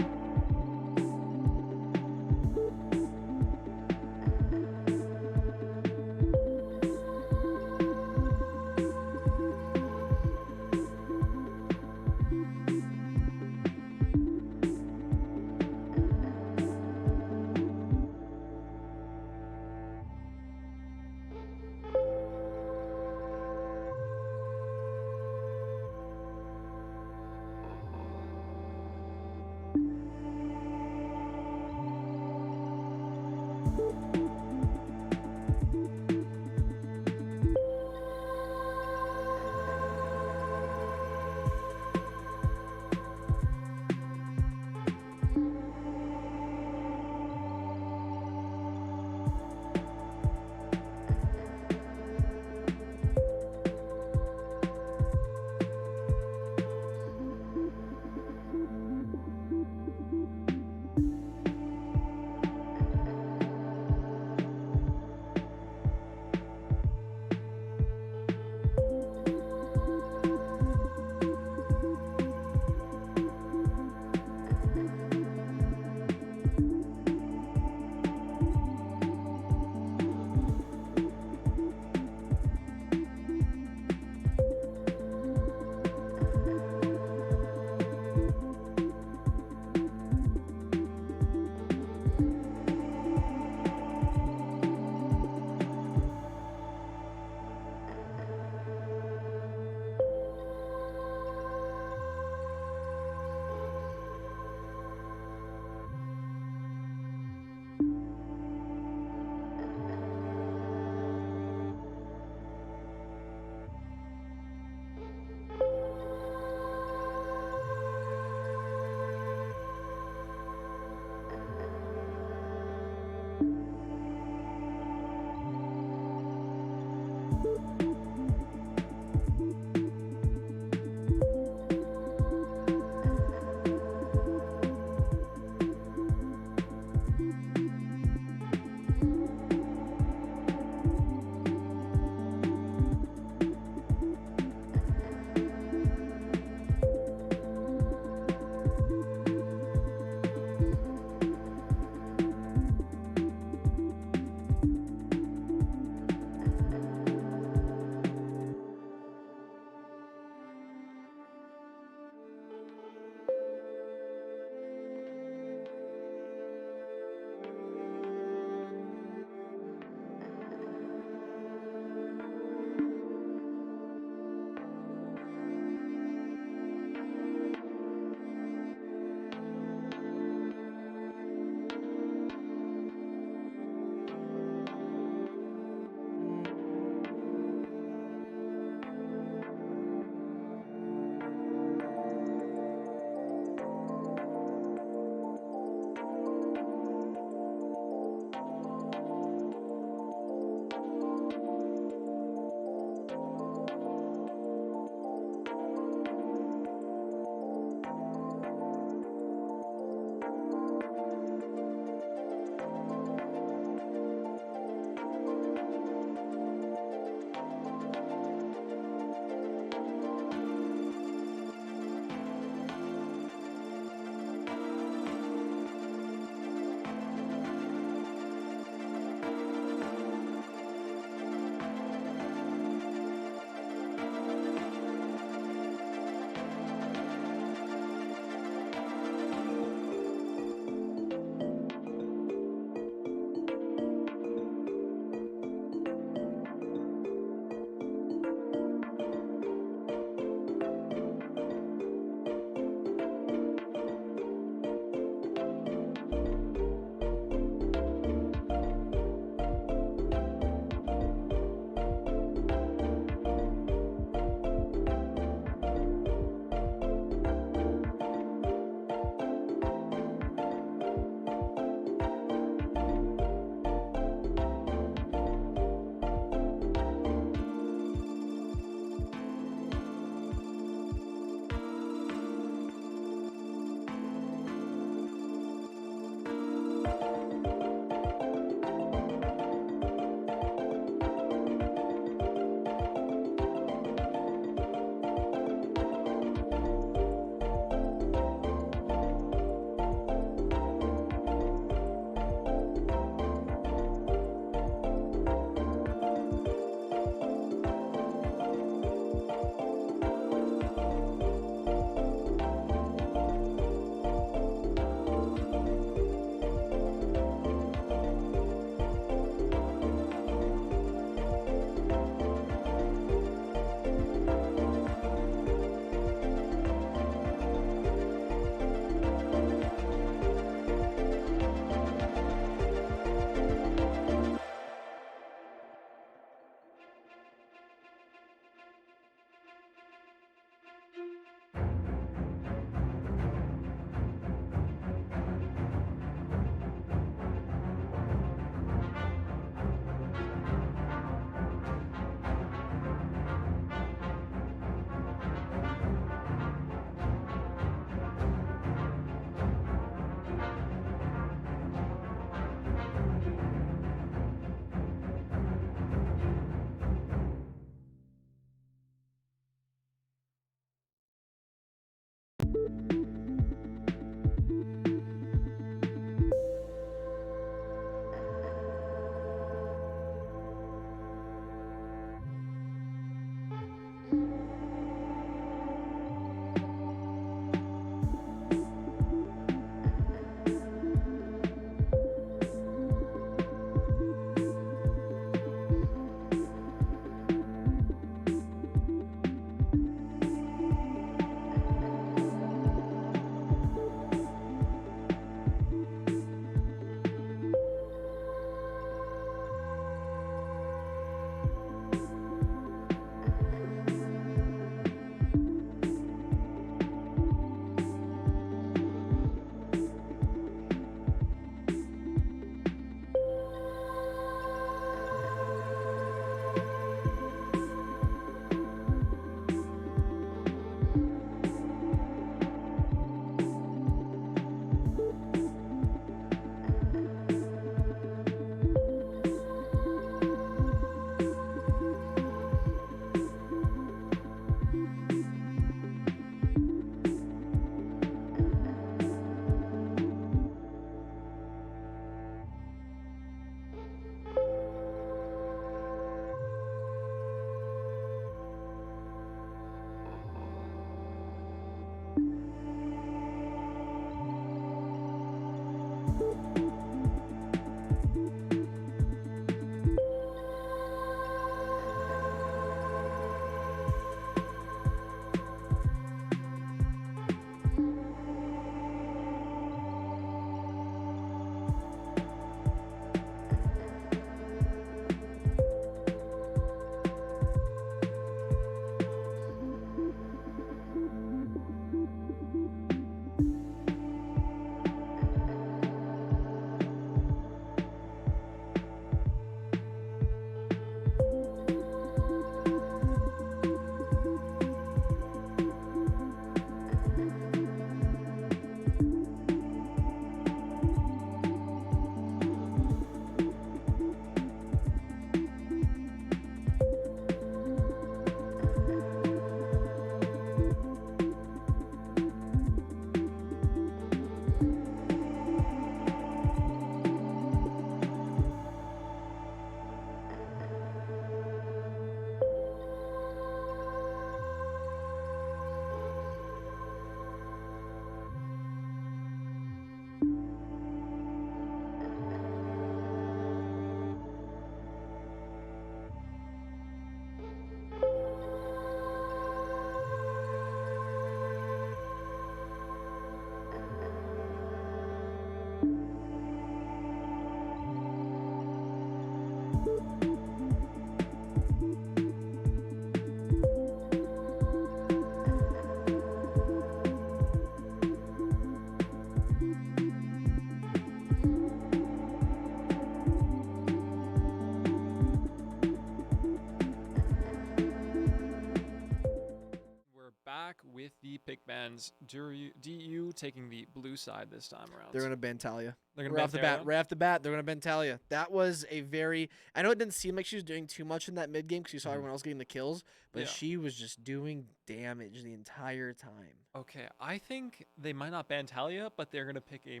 And DU taking the blue side this time around. They're gonna ban Talia. They're gonna ban Talia? Right off the bat, they're gonna ban Talia. That was a very. I know it didn't seem like she was doing too much in that mid game because you saw everyone else getting the kills, but she was just doing damage the entire time. Okay, I think they might not ban Talia, but they're gonna pick a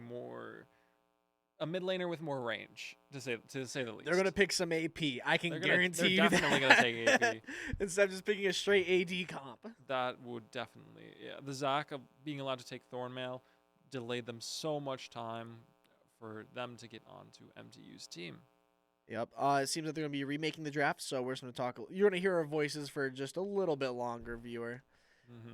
mid laner with more range, to say the least. They're gonna pick some AP. I can guarantee you they're definitely gonna take AP instead of just picking a straight AD comp. That would definitely, The Zac being allowed to take Thornmail delayed them so much time for them to get onto MTU's team. Yep. It seems that they're gonna be remaking the draft, so we're just gonna talk. You're gonna hear our voices for just a little bit longer, viewer.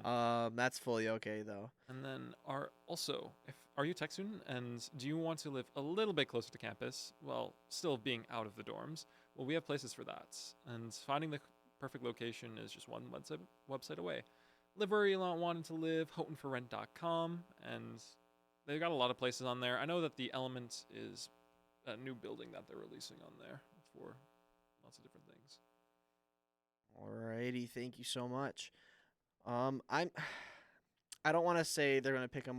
That's fully okay though. And then are you a tech student and do you want to live a little bit closer to campus while still being out of the dorms? Well, we have places for that, and finding the perfect location is just one website away. Live where you wanted to live, houghtonforrent.com, and they've got a lot of places on there. I know that the Element is a new building that they're releasing on there for lots of different things. Alrighty, thank you so much. I don't want to say they're going to pick a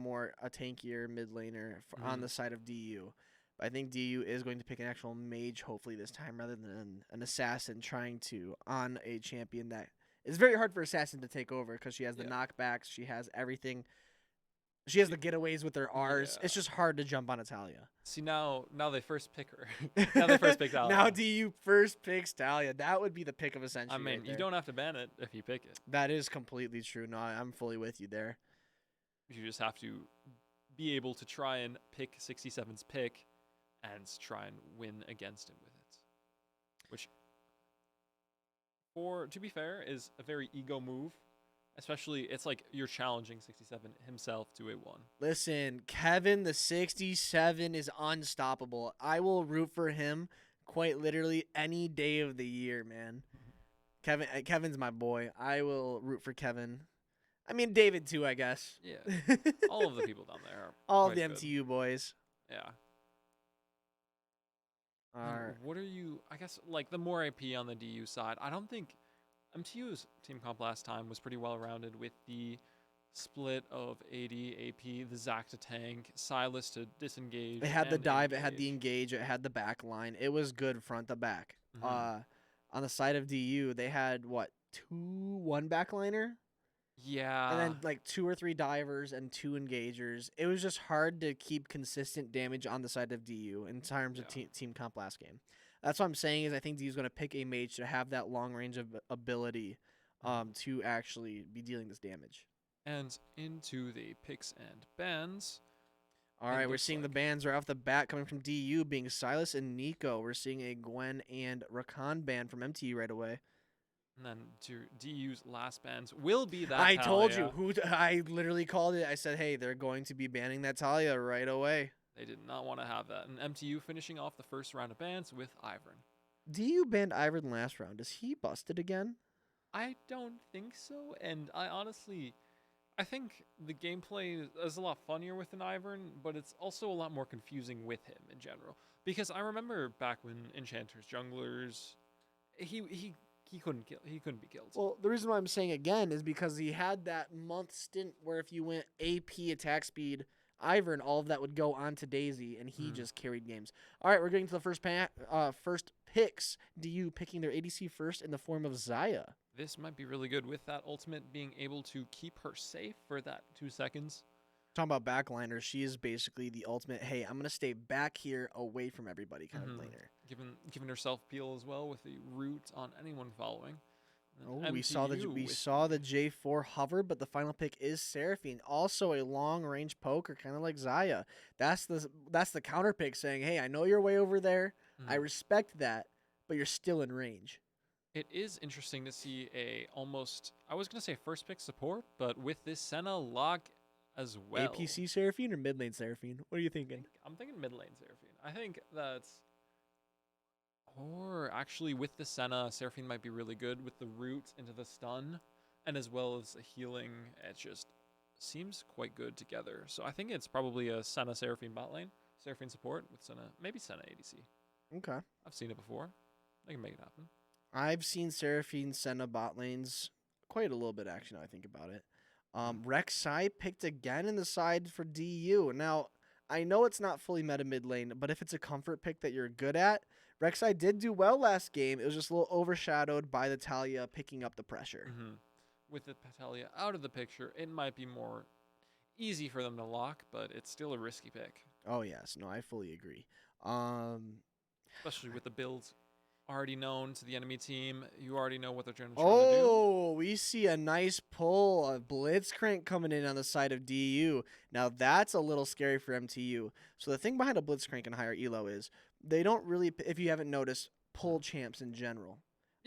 tankier mid laner on the side of DU, but I think DU is going to pick an actual mage hopefully this time rather than an assassin trying to on a champion that is very hard for assassin to take over because she has the knockbacks, she has everything. She has the getaways with her R's. It's just hard to jump on Talia. See, now they first pick her. Now they first pick Talia. Now DU first picks Talia. That would be the pick of a century. I mean, you don't have to ban it if you pick it. That is completely true. No, I'm fully with you there. You just have to be able to try and pick 67's pick and try and win against him with it. Which, to be fair, is a very ego move. Especially, it's like you're challenging 67 himself to a 1. Listen, Kevin the 67 is unstoppable. I will root for him quite literally any day of the year, man. Kevin's my boy. I will root for Kevin. I mean, David too, I guess. Yeah. All of the people down there are all of the MTU boys. Yeah. Alright. What are you, I guess, like the more AP on the DU side, I don't think MTU's team comp last time was pretty well rounded with the split of AD, AP, the Zac to tank, Silas to disengage. It had the dive, it had the engage, it had the back line. It was good front to back. On the side of DU, they had one backliner? Yeah. And then like 2 or 3 divers and 2 engagers. It was just hard to keep consistent damage on the side of DU in terms of team comp last game. That's what I'm saying is I think DU's going to pick a mage to have that long range of ability to actually be dealing this damage. And into the picks and bans. All right, we're seeing the bans right off the bat coming from DU being Silas and Nico. We're seeing a Gwen and Rakan ban from MTU right away. And then DU's last bans will be that I told you. I literally called it. I said, hey, they're going to be banning that Talia right away. They did not want to have that. And MTU finishing off the first round of bans with Ivern. DU banned Ivern last round. Is he busted again? I don't think so. And I think the gameplay is a lot funnier with an Ivern, but it's also a lot more confusing with him in general. Because I remember back when Enchanters, Junglers, he couldn't be killed. Well, the reason why I'm saying again is because he had that month stint where if you went AP attack speed Ivern, all of that would go on to Daisy, and he just carried games. All right, we're getting to the first picks. DU picking their ADC first in the form of Xayah. This might be really good with that ultimate being able to keep her safe for that 2 seconds. Talking about backliners, she is basically the ultimate, hey, I'm going to stay back here away from everybody kind of laner. Giving herself peel as well with the root on anyone following. Oh, we saw the J4 hover, but the final pick is Seraphine. Also a long-range poker, kind of like Xayah. That's the counter pick saying, hey, I know you're way over there. I respect that, but you're still in range. It is interesting to see I was going to say first pick support, but with this Senna lock as well. APC Seraphine or mid lane Seraphine? What are you thinking? I'm thinking mid lane Seraphine. I think that's... Or actually with the Senna, Seraphine might be really good with the root into the stun, and as well as the healing. It just seems quite good together. So I think it's probably a Senna Seraphine bot lane, Seraphine support with Senna, maybe Senna ADC. Okay. I've seen it before. They can make it happen. I've seen Seraphine Senna bot lanes quite a little bit, actually, now I think about it. Rek'Sai picked again in the side for DU. Now, I know it's not fully meta mid lane, but if it's a comfort pick that you're good at, Rek'Sai did do well last game. It was just a little overshadowed by the Talia picking up the pressure. With the Talia out of the picture, it might be more easy for them to lock, but it's still a risky pick. Oh, yes. No, I fully agree. Especially with the builds already known to the enemy team. You already know what they're trying to do. Oh, we see a nice pull, a Blitzcrank coming in on the side of DU. Now, that's a little scary for MTU. So the thing behind a Blitzcrank in higher elo is they don't really, if you haven't noticed, pull champs in general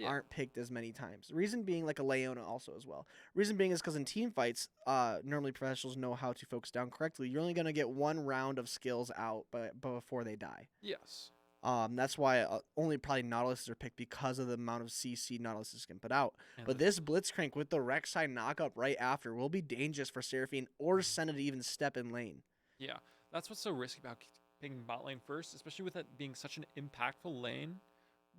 aren't picked as many times. Reason being, like a Leona also as well. Reason being is because in team fights, normally professionals know how to focus down correctly. You're only going to get one round of skills out before they die. Yes. That's why only probably Nautiluses are picked because of the amount of CC Nautiluses can put out. And but this Blitzcrank with the Rek'Sai knockup right after will be dangerous for Seraphine or Senna to even step in lane. Yeah, that's what's so risky about picking bot lane first, especially with it being such an impactful lane,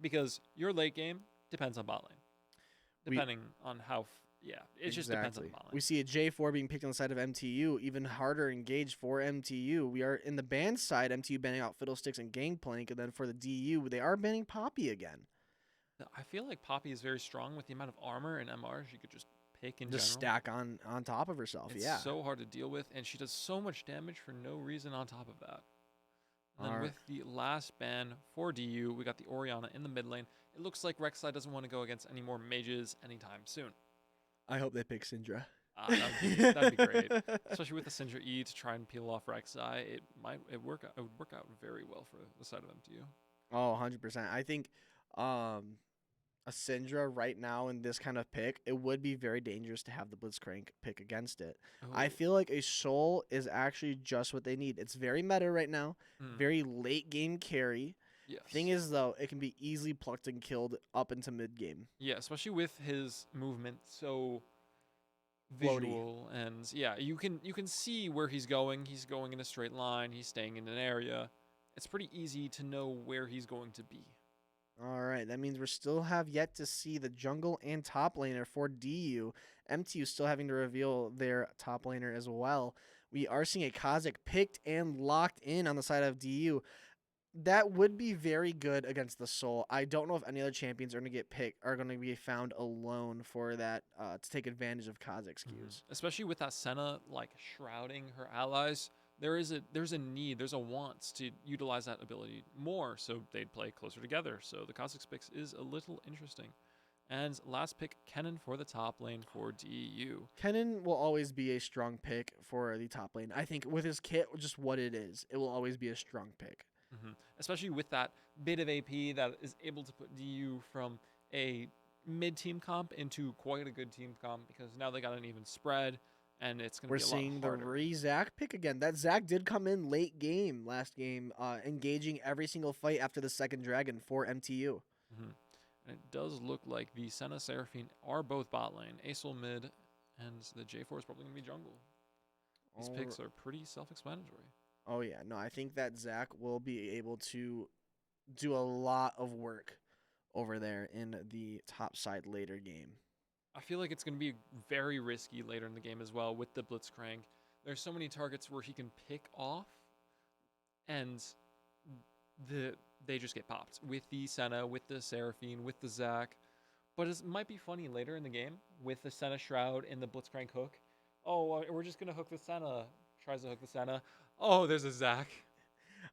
because your late game depends on bot lane. Depending on how... it just depends on the bot lane. We see a J4 being picked on the side of MTU, even harder engaged for MTU. We are in the ban side, MTU banning out Fiddlesticks and Gangplank, and then for the DU, they are banning Poppy again. I feel like Poppy is very strong with the amount of armor and MR she could just pick in just general. Stack on top of herself, it's so hard to deal with, and she does so much damage for no reason on top of that. And then with the last ban for DU, we got the Orianna in the mid lane. It looks like Rek'Sai doesn't want to go against any more mages anytime soon. I hope they pick Syndra. That'd be great, especially with the Syndra E to try and peel off Rek'Sai. It would work out very well for the side of MTU. Oh, 100%. I think a Syndra right now in this kind of pick, it would be very dangerous to have the Blitzcrank pick against it. Oh. I feel like a Soul is actually just what they need. It's very meta right now, very late game carry. Yes. Thing is, though, it can be easily plucked and killed up into mid game. Yeah, especially with his movement so visual, and you can see where he's going. He's going in a straight line. He's staying in an area. It's pretty easy to know where he's going to be. All right, that means we still have yet to see the jungle and top laner for DU. MTU still having to reveal their top laner as well. We are seeing a Kha'Zix picked and locked in on the side of DU. That would be very good against the Soul. I don't know if any other champions are going to get picked, are going to be found alone for that to take advantage of Kha'Zix queues. Especially with that Senna like shrouding her allies, there's a need, there's a want to utilize that ability more, so they'd play closer together. So the Kha'Zix picks is a little interesting. And last pick, Kennen for the top lane for DU. Kennen will always be a strong pick for the top lane. I think with his kit, just what it is, it will always be a strong pick. Especially with that bit of AP that is able to put DU from a mid-team comp into quite a good team comp, because now they got an even spread, and it's going to be a lot harder. We're seeing the Re-Zac pick again. That Zac did come in late game last game, engaging every single fight after the second dragon for MTU. And it does look like the Senna Seraphine are both bot lane, Aesol mid, and the J4 is probably going to be jungle. These picks are pretty self-explanatory. Oh, yeah. No, I think that Zac will be able to do a lot of work over there in the top side later game. I feel like it's going to be very risky later in the game as well with the Blitzcrank. There's so many targets where he can pick off, and they just get popped. With the Senna, with the Seraphine, with the Zac. But it might be funny later in the game with the Senna Shroud and the Blitzcrank hook. Oh, we're just going to hook the Senna. Tries to hook the Senna. Oh, there's a Zac.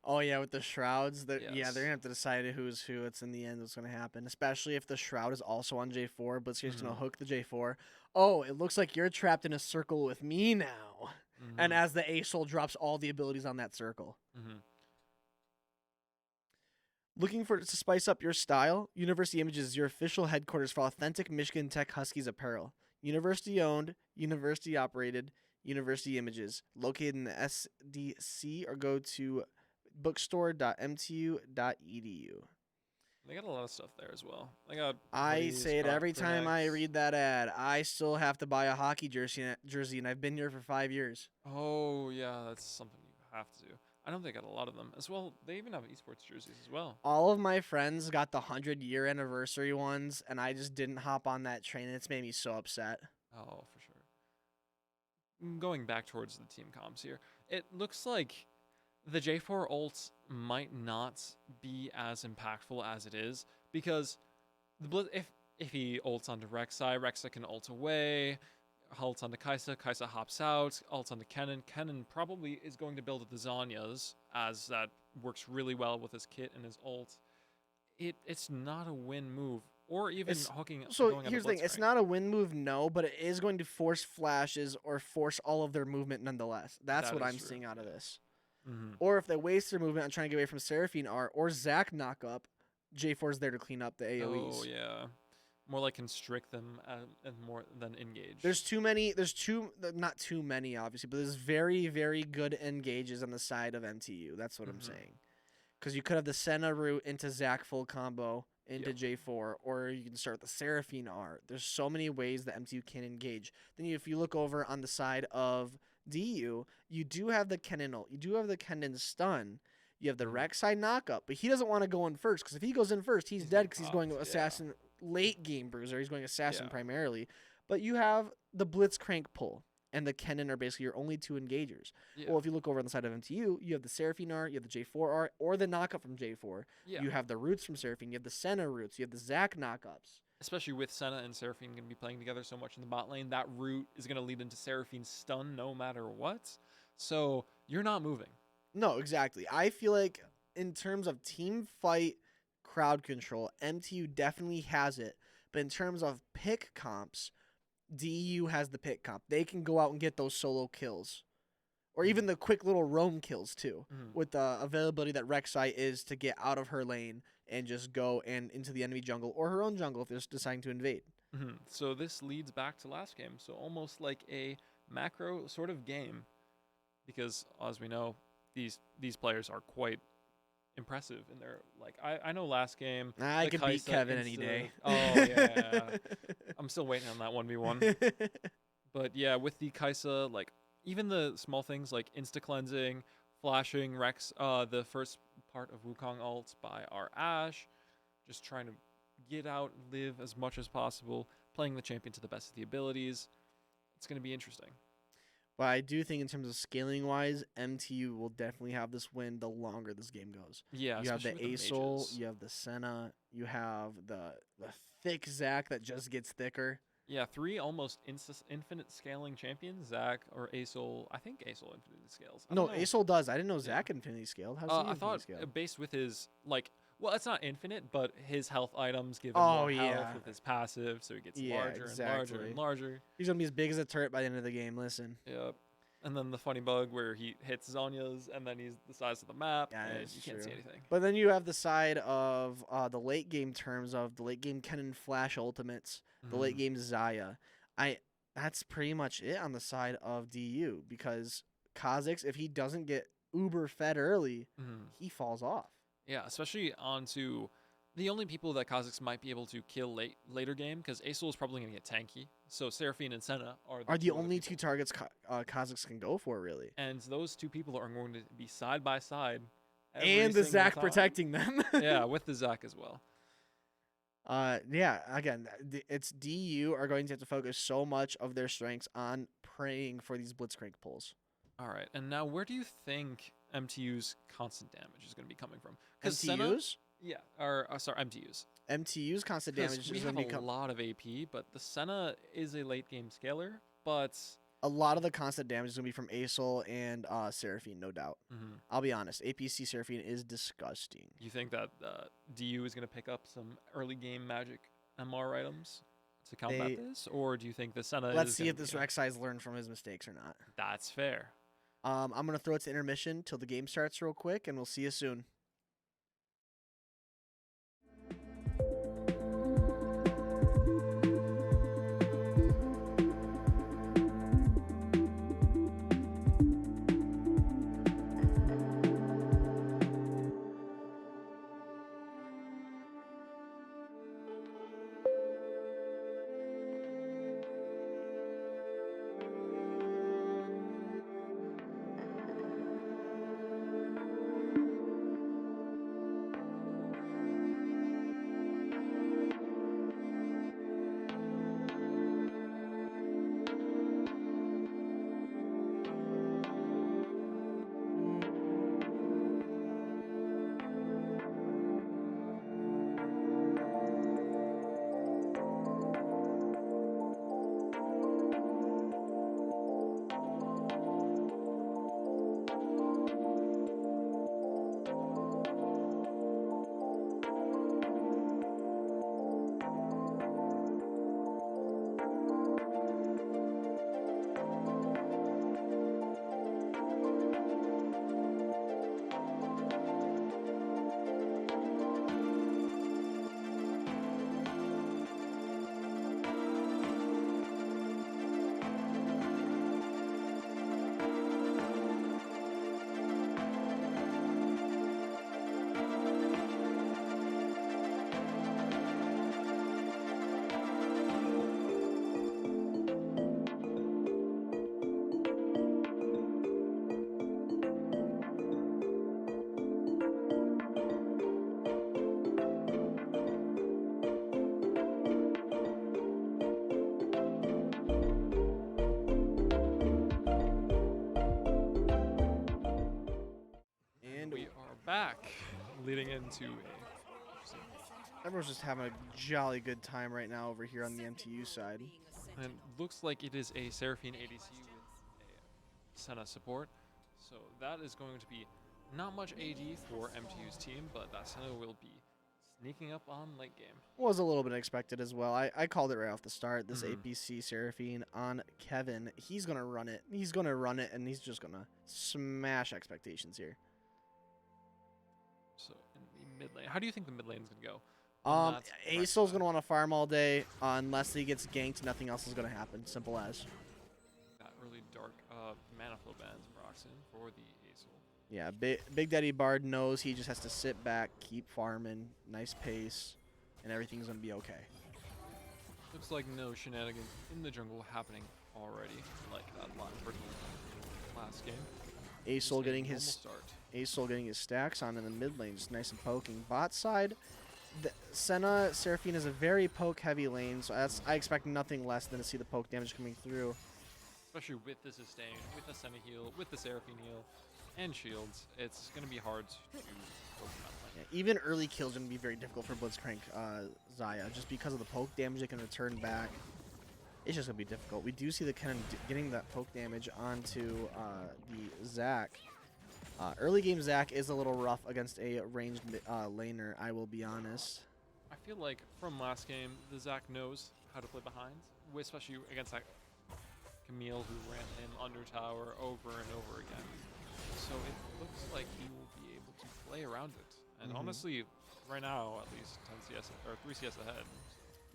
Oh, yeah, with the Shrouds. Yes. Yeah, they're going to have to decide who's who. It's in the end what's going to happen, especially if the Shroud is also on J4, but it's going to hook the J4. Oh, it looks like you're trapped in a circle with me now. And as the Aesol drops all the abilities on that circle. Looking to spice up your style? University Images is your official headquarters for authentic Michigan Tech Huskies apparel. University owned, university operated, University Images, located in the SDC, or go to bookstore.mtu.edu. They got a lot of stuff there as well. They got I say it every time I read that ad. I still have to buy a hockey jersey, and I've been here for 5 years. Oh, yeah, that's something you have to do. I know they got a lot of them as well. They even have esports jerseys as well. All of my friends got the 100-year anniversary ones, and I just didn't hop on that train, and it's made me so upset. Oh, for sure. going back towards the team comps here, it looks like the J4 ult might not be as impactful as it is because the Blitz, if he ults onto Rek'Sai can ult away, ults onto Kai'Sa hops out, ults onto Kennen probably is going to build the Zanyas, as that works really well with his kit and his ult. It's not a win move, or even hooking. So here's the thing: it's not a win move, no, but it is going to force flashes or force all of their movement nonetheless. That's what I'm seeing out of this. Or if they waste their movement on trying to get away from Seraphine R or Zac knock up, J4's there to clean up the AoEs. Oh yeah, more like constrict them and more than engage. There's not too many obviously, but there's very, very good engages on the side of MTU. That's what I'm saying. Because you could have the Senna route into Zac full combo into J4, or you can start with the Seraphine R. There's so many ways that MTU can engage. Then if you look over on the side of DU, you do have the Kennen ult. You do have the Kennen stun. You have the Rek'Sai knockup, but he doesn't want to go in first, because if he goes in first, he's dead because he's going Assassin late game bruiser. He's going Assassin primarily. But you have the Blitzcrank pull, and the Kennen are basically your only two engagers. Yeah. Well, if you look over on the side of MTU, you have the Seraphine R, you have the J4R, or the knockup from J4. Yeah. You have the roots from Seraphine, you have the Senna roots, you have the Zac knockups. Especially with Senna and Seraphine going to be playing together so much in the bot lane, that root is going to lead into Seraphine's stun no matter what. So you're not moving. No, exactly. I feel like in terms of team fight, crowd control, MTU definitely has it. But in terms of pick comps, DU has the pick comp. They can go out and get those solo kills. Or even the quick little roam kills, too. With the availability that Rek'Sai is to get out of her lane and just go and into the enemy jungle or her own jungle if they're deciding to invade. So this leads back to last game. So almost like a macro sort of game. Because, as we know, these players are quite impressive in their, like, I know last game I could beat Kevin any day. Oh yeah. I'm still waiting on that 1v1. But yeah, with the Kai'Sa, like even the small things like insta cleansing, flashing Rex, the first part of Wukong ult by our Ashe, just trying to get out and live as much as possible, playing the champion to the best of the abilities. It's going to be interesting. But I do think in terms of scaling wise, MTU will definitely have this win the longer this game goes. Yeah, you have the Asol, you have the Senna, you have the thick Zac that just gets thicker. Yeah, 3 almost infinite scaling champions, Zac or Asol. I think Asol infinitely scales. No, Asol does. I didn't know Zac infinity scaled. How's he I thought scaled? Based with his, like, well, it's not infinite, but his health items give him more health with his passive, so he gets larger and larger and larger. He's going to be as big as a turret by the end of the game, listen. Yep. And then the funny bug where he hits Zanya's, and then he's the size of the map, and you can't see anything. But then you have the side of the late game terms of the late game Kennen Flash ultimates, the late game Xayah. That's pretty much it on the side of DU, because Kha'Zix, if he doesn't get uber fed early, he falls off. Yeah, especially onto the only people that Kha'Zix might be able to kill later game, because Asol is probably going to get tanky. So Seraphine and Senna are the only two targets Kha'Zix can go for, really. And those two people are going to be side by side. And the Zac protecting them. Yeah, with the Zac as well. Yeah, again, it's DU are going to have to focus so much of their strengths on praying for these Blitzcrank pulls. All right, and now where do you think MTU's constant damage is going to be coming from? MTU's? Yeah, or sorry, MTU's. MTU's constant damage is going to be a lot of AP, but the Senna is a late game scaler, but a lot of the constant damage is going to be from Asol and Seraphine, no doubt. I'll be honest, APC Seraphine is disgusting. You think that DU is going to pick up some early game magic MR items to combat this, or do you think the Senna Let's see if this Rek'Sai's learned from his mistakes or not. That's fair. I'm going to throw it to intermission till the game starts real quick, and we'll see you soon. back, leading into a. Everyone's just having a jolly good time right now over here on the MTU side. And it looks like it is a Seraphine ADC with a Senna support. So that is going to be not much AD for MTU's team, but that Senna will be sneaking up on late game. Was a little bit expected as well. I called it right off the start. This APC Seraphine on Kevin. He's going to run it. He's going to run it, and he's just going to smash expectations here. So in the mid lane, how do you think the mid lane is going to go? Aesol's going to want to farm all day. Unless he gets ganked, nothing else is going to happen. Simple as. That really dark mana flow bans procs in for the Aesol. Yeah, Big Daddy Bard knows he just has to sit back, keep farming, nice pace, and everything's going to be okay. Looks like no shenanigans in the jungle happening already, like that last game. Aesol getting his stacks on in the mid lane, just nice and poking. Bot side, Senna Seraphine is a very poke-heavy lane, so I expect nothing less than to see the poke damage coming through. Especially with the sustain, with the Senna heal, with the Seraphine heal, and shields, it's going to be hard to poke that lane. Yeah, even early kills are going to be very difficult for Blitzcrank Xayah, just because of the poke damage they can return back. It's just going to be difficult. We do see the Kennen getting that poke damage onto the Zac. Early game Zac is a little rough against a ranged laner, I will be honest. I feel like from last game, the Zac knows how to play behind, especially against that Camille who ran him under tower over and over again. So it looks like he will be able to play around it. And honestly, right now, at least 10 CS or 3 CS ahead.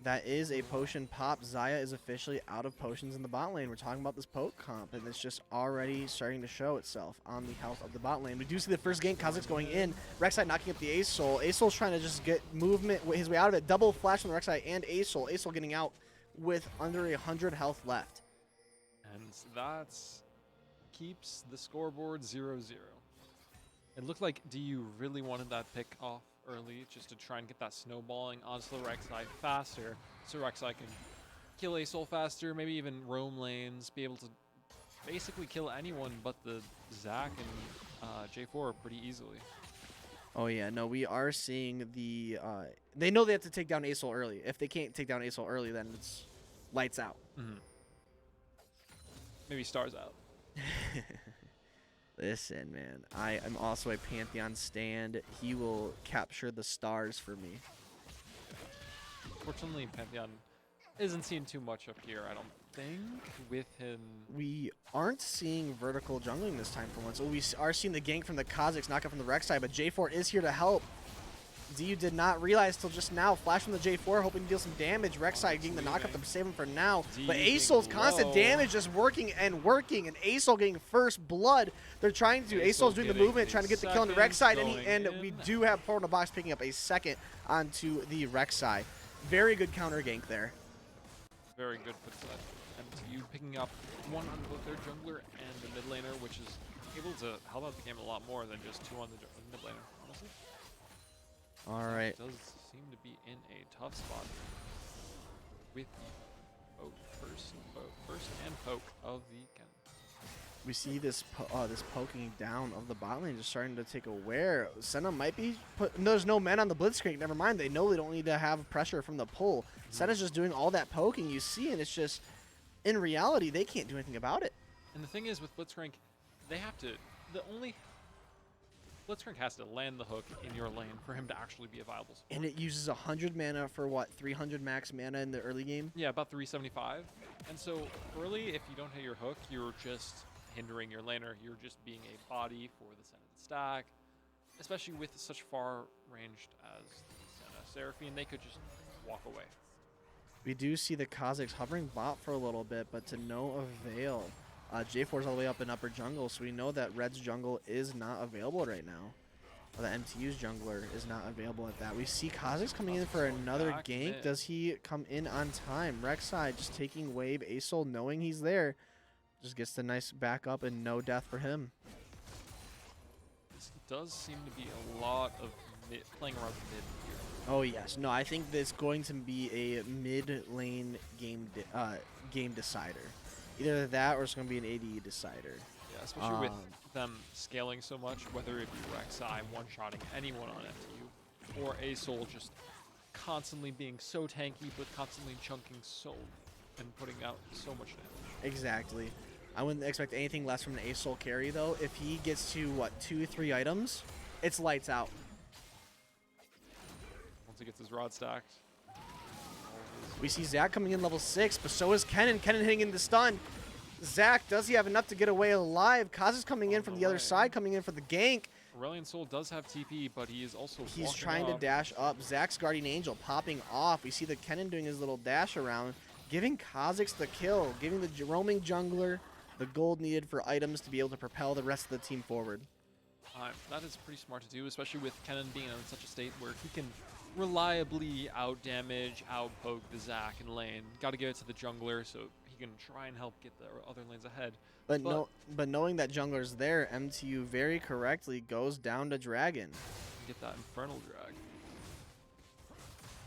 That is a potion pop. Xayah is officially out of potions in the bot lane. We're talking about this poke comp, and it's just already starting to show itself on the health of the bot lane. We do see the first gank. Kha'Zix going in. Rek'Sai knocking up the Aesol. Aesol's trying to just get movement his way out of it. Double flash from the Rek'Sai and Aesol. Aesol getting out with under 100 health left. And that keeps the scoreboard 0-0. It looked like DU really wanted that pick off early just to try and get that snowballing onto the Rek'Sai faster, so Rek'Sai can kill Aesol faster, maybe even roam lanes, be able to basically kill anyone but the Zac and J4 pretty easily. Oh yeah, no, we are seeing the, they know they have to take down Aesol early. If they can't take down Aesol early, then it's lights out. Maybe stars out. Listen, man, I am also a Pantheon stand. He will capture the stars for me. Fortunately, Pantheon isn't seen too much up here, I don't think, with him. We aren't seeing vertical jungling this time for once. So we are seeing the gank from the Kha'Zix, knock up from the Rek'Sai, but J4 is here to help. DU did not realize till just now. Flash from the J4, hoping to deal some damage. Rek'Sai getting the knockup to save him for now. But Aesol's constant damage just working, and Aesol getting first blood. They're trying to. Aesol's doing the movement, trying to get the kill on the Rek'Sai, and we do have Portal in the Box picking up a second onto the Rek'Sai. Very good counter gank there. Very good for MTU picking up one on both their jungler and the mid laner, which is able to help out the game a lot more than just two on the mid laner, honestly. All right. Does seem to be in a tough spot with the first and poke of the Ken. We see this this poking down of the bot lane just starting to take aware. Senna might be there's no men on the Blitzcrank. Never mind. They know they don't need to have pressure from the pull. Senna's just doing all that poking you see, and it's just in reality they can't do anything about it. And the thing is with Blitzcrank, they have to. Blitzcrank has to land the hook in your lane for him to actually be a viable support. And it uses 100 mana for what, 300 max mana in the early game? Yeah, about 375. And so early, if you don't hit your hook, you're just hindering your laner. You're just being a body for the Senna stack. Especially with such far ranged as Senna Seraphine, they could just walk away. We do see the Kha'Zix hovering bot for a little bit, but to no avail. J4's all the way up in upper jungle, so we know that Red's jungle is not available right now. Or the MTU's jungler is not available at that. We see Kha'Zix coming in for another gank. Does he come in on time? Rek'Sai just taking wave. Aesol knowing he's there. Just gets the nice backup and no death for him. This does seem to be a lot of playing around mid here. Oh yes. No, I think this is going to be a mid lane game decider. Either that or it's going to be an AD decider. Yeah, Yeah, especially with them scaling so much, whether it be Rek'Sai one-shotting anyone on MTU, or Asol just constantly being so tanky, but constantly chunking so and putting out so much damage. Exactly. I wouldn't expect anything less from an Asol carry, though. If he gets to, what, 2-3 items, it's lights out. Once he gets his rod stacked. We see Zach coming in level 6, but so is Kennen. Kennen hitting into stun. Zach, does he have enough to get away alive? Kaz is coming in from the other side, coming in for the gank. Aurelion Sol does have TP, but he is also He's trying to dash up. Zach's Guardian Angel popping off. We see the Kennen doing his little dash around, giving Kha'Zix the kill, giving the roaming jungler the gold needed for items to be able to propel the rest of the team forward. That is pretty smart to do, especially with Kennen being in such a state where he can reliably out-damage, out-poke the Zac in lane. Got to give it to the jungler so he can try and help get the other lanes ahead. But knowing that jungler's there, MTU very correctly goes down to Dragon. Get that Infernal Drag.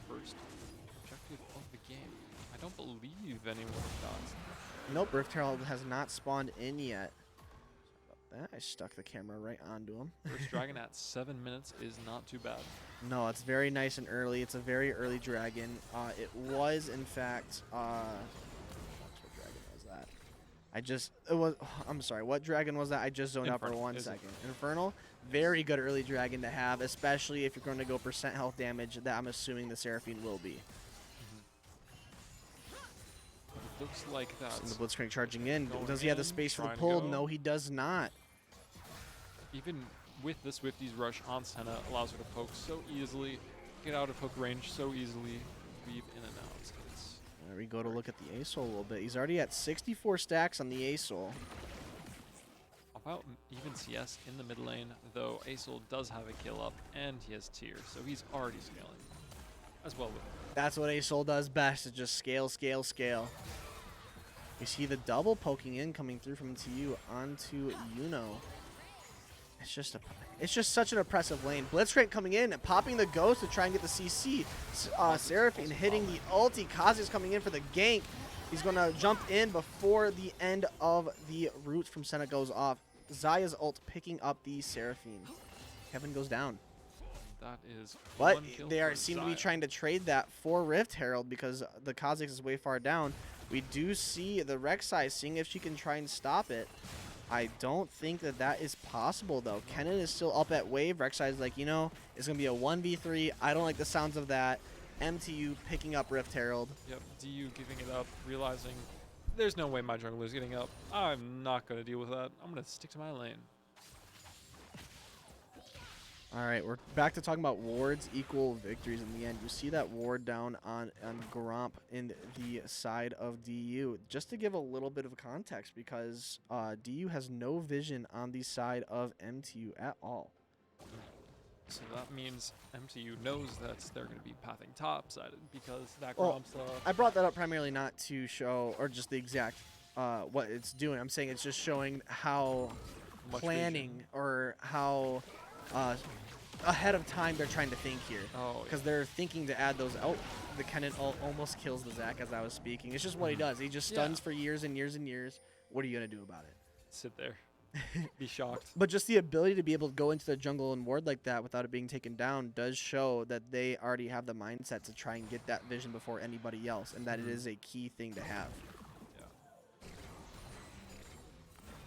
First objective of the game. I don't believe anyone does. Nope, Rift Herald has not spawned in yet. Sorry about that. I stuck the camera right onto him. First Dragon at 7 minutes is not too bad. No, it's very nice and early. It's a very early Dragon. It was, in fact, what dragon was that? I'm sorry, what dragon was that? I just zoned out for 1 second. Infernal? Very good early dragon to have, especially if you're going to go percent health damage that I'm assuming the Seraphine will be. Looks like that. The Blitzcrank charging in. Does he have the space for the pull? No, he does not. Even with the Swifties rush on Senna, allows her to poke so easily, get out of hook range so easily, weave in and out. There we go to look at the Asol a little bit. He's already at 64 stacks on the Asol. About even CS in the mid lane, though Asol does have a kill up and he has tier, so he's already scaling as well with it. That's what Asol does best, is just scale, scale, scale. We see the double poking in coming through from TU onto Yuno. It's just such an oppressive lane. Blitzcrank coming in and popping the ghost to try and get the CC. Seraphine hitting the ulti. Kazi's coming in for the gank. He's going to jump in before the end of the root from Senna goes off. Zaya's ult picking up the Seraphine. Kevin goes down. That is but they seem to be trying to trade that for Rift Herald because the Kha'Zix is way far down. We do see the Rek'Sai seeing if she can try and stop it. I don't think that is possible, though. Kennen is still up at wave. Rek'Sai is like, you know, it's going to be a 1v3. I don't like the sounds of that. MTU picking up Rift Herald. Yep, DU giving it up, realizing there's no way my jungler is getting up. I'm not going to deal with that. I'm going to stick to my lane. All right, we're back to talking about wards equal victories in the end. You see that ward down on Gromp in the side of DU. Just to give a little bit of context, because DU has no vision on the side of MTU at all. So that means MTU knows that they're going to be pathing topsided because that Gromp's... I brought that up primarily not to show, or just the exact what it's doing. I'm saying it's just showing how planning or how... ahead of time they're trying to think here. Because they're thinking to add those out. The Kennen almost kills the Zac as I was speaking. It's just what he does. He just stuns for years and years and years. What are you going to do about it? Sit there. Be shocked. But just the ability to be able to go into the jungle and ward like that without it being taken down does show that they already have the mindset to try and get that vision before anybody else, and that it is a key thing to have.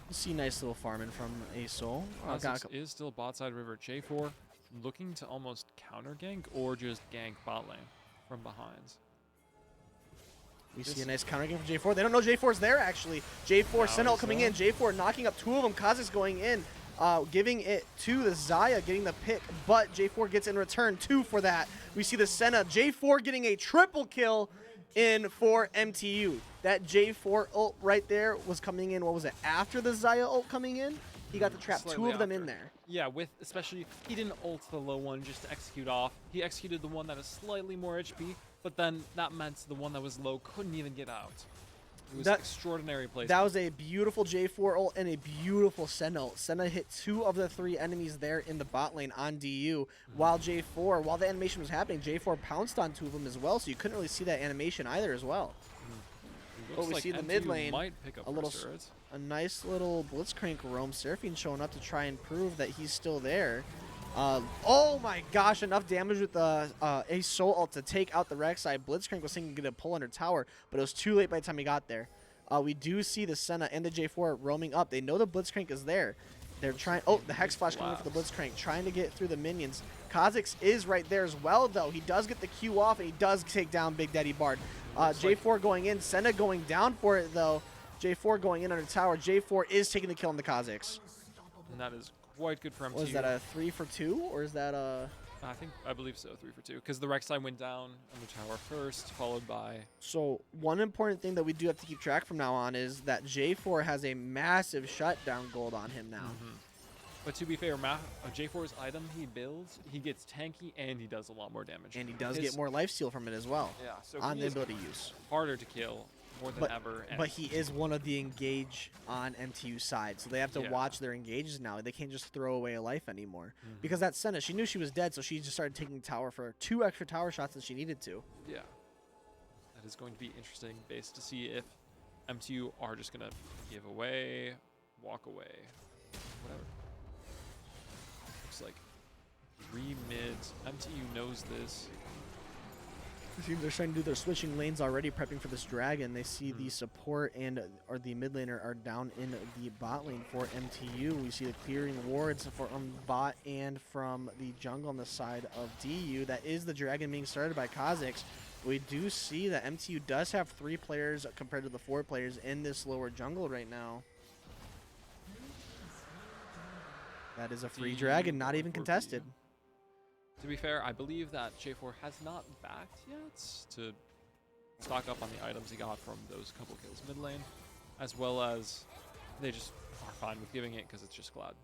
You see nice little farming from Asol. Is still bot side river. J4 looking to almost counter gank or just gank bot lane from behind. We see a nice counter gank from J4. They don't know J4's there, actually. J4 Sentinel coming in. J4 knocking up 2 of them. Kha'Zix going in, giving it to the Xayah, getting the pick, but J4 gets in return 2 for that. We see the Senna. J4 getting a triple kill in for MTU. That J4 ult right there was coming in, what was it, after the Xayah ult coming in? He got to trap slightly 2 of them in there. Yeah, especially, he didn't ult the low one just to execute off. He executed the one that is slightly more HP, but then that meant the one that was low couldn't even get out. It was extraordinary placement. That was a beautiful J4 ult and a beautiful Senna ult. Senna hit 2 of the 3 enemies there in the bot lane on DU, while while the animation was happening, J4 pounced on 2 of them as well, so you couldn't really see that animation either as well. Looks we like see the MTU mid lane, might pick up a little turrets. a nice little Blitzcrank roam. Seraphine showing up to try and prove that he's still there. Oh my gosh, enough damage with the Ace Soul ult to take out the Rek'Sai. Blitzcrank was thinking he could pull under tower, but it was too late by the time he got there. We do see the Senna and the J4 roaming up. They know the Blitzcrank is there. They're trying. Oh, the Hex Flash coming in for the Blitzcrank, trying to get through the minions. Kha'Zix is right there as well, though. He does get the Q off, and he does take down Big Daddy Bard. J4 going in. Senna going down for it, though. J4 going in under tower. J4 is taking the kill on the Kha'Zix. And that is quite good for MTU. Was that a 3 for 2, or is that a... I believe so, 3 for 2. Because the Rek'Sai went down on the tower first, followed by... So one important thing that we do have to keep track from now on is that J4 has a massive shutdown gold on him now. But to be fair, J4's item he builds, he gets tanky and he does a lot more damage. And he does get more lifesteal from it as well. Yeah, so on the ability use. Harder to kill more than ever. But he is one of the engage on MTU's side, so they have to watch their engages now. They can't just throw away a life anymore. Because that Senna, she knew she was dead, so she just started taking tower for 2 extra tower shots than she needed to. Yeah. That is going to be interesting base to see if MTU are just going to give away, walk away, whatever. Looks like 3 mids. MTU knows this. They're starting to do their switching lanes already, prepping for this dragon. They see the support and or the mid laner are down in the bot lane for MTU. We see the clearing wards from bot and from the jungle on the side of DU. That is the dragon being started by Kha'Zix. We do see that MTU does have 3 players compared to the 4 players in this lower jungle right now. That is a free dragon, not even contested. To be fair, I believe that J4 has not backed yet to stock up on the items he got from those couple kills mid lane, as well as they just are fine with giving it because it's just Glad.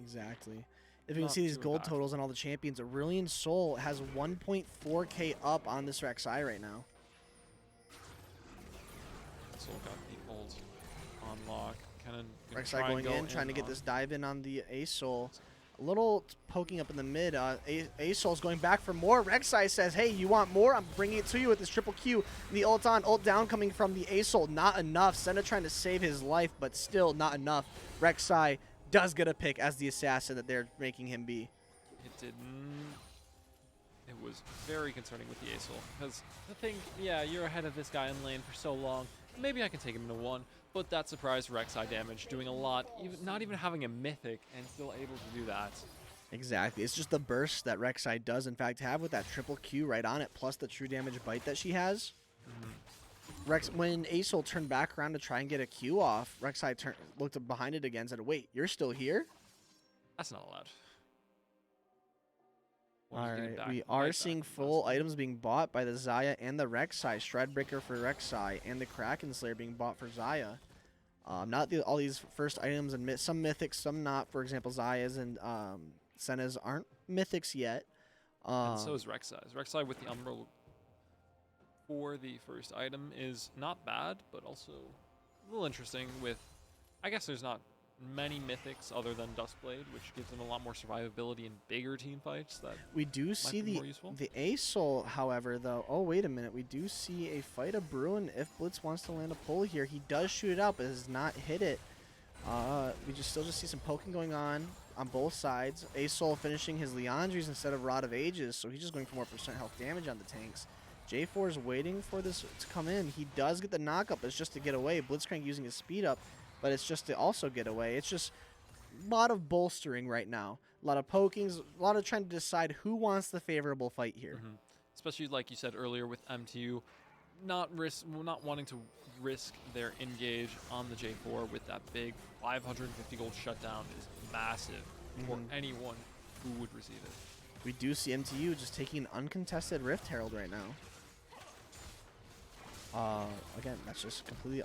Exactly. If you can see these gold totals on all the champions, Aurelion Sol has 1.4k up on this Rek'Sai right now. Sol got the ult on lock. Rek'Sai going in, trying to get this dive in on the Ace Soul. A little poking up in the mid. Ace Soul's going back for more. Rek'Sai says, hey, you want more? I'm bringing it to you with this triple Q. And the ult on, ult down coming from the Ace Soul. Not enough. Senna trying to save his life, but still not enough. Rek'Sai does get a pick as the assassin that they're making him be. It didn't. It was very concerning with the Ace Soul. Because the thing, yeah, you're ahead of this guy in lane for so long. Maybe I can take him into 1. But that surprised Rek'Sai damage, doing a lot, not even having a mythic, and still able to do that. Exactly. It's just the burst that Rek'Sai does, in fact, have with that triple Q right on it, plus the true damage bite that she has. When Ace Soul turned back around to try and get a Q off, Rek'Sai looked behind it again and said, wait, you're still here? That's not allowed. Alright, we are seeing full items being bought by the Xayah and the Rek'Sai. Shredbreaker for Rek'Sai and the Kraken Slayer being bought for Xayah. Not all these first items, and some mythics, some not. For example, Xayah's and Senna's aren't mythics yet. And so is Rek'Sai's. Rek'Sai with the Umbral for the first item is not bad, but also a little interesting with, I guess there's not many mythics other than Duskblade, which gives them a lot more survivability in bigger team fights. That we do see the Ace Soul, however, though. Oh, wait a minute. We do see a fight of Bruin if Blitz wants to land a pull here. He does shoot it out, but has not hit it. We still just see some poking going on both sides. Ace Soul finishing his Leandries instead of Rod of Ages, so he's just going for more % health damage on the tanks. J4 is waiting for this to come in. He does get the knockup, but it's just to get away. Blitzcrank using his speed up, but it's just to also get away. It's just a lot of bolstering right now. A lot of pokings, a lot of trying to decide who wants the favorable fight here. Especially like you said earlier with MTU, not wanting to risk their engage on the J4 with that big 550 gold shutdown is massive for anyone who would receive it. We do see MTU just taking an uncontested Rift Herald right now. Again, that's just completely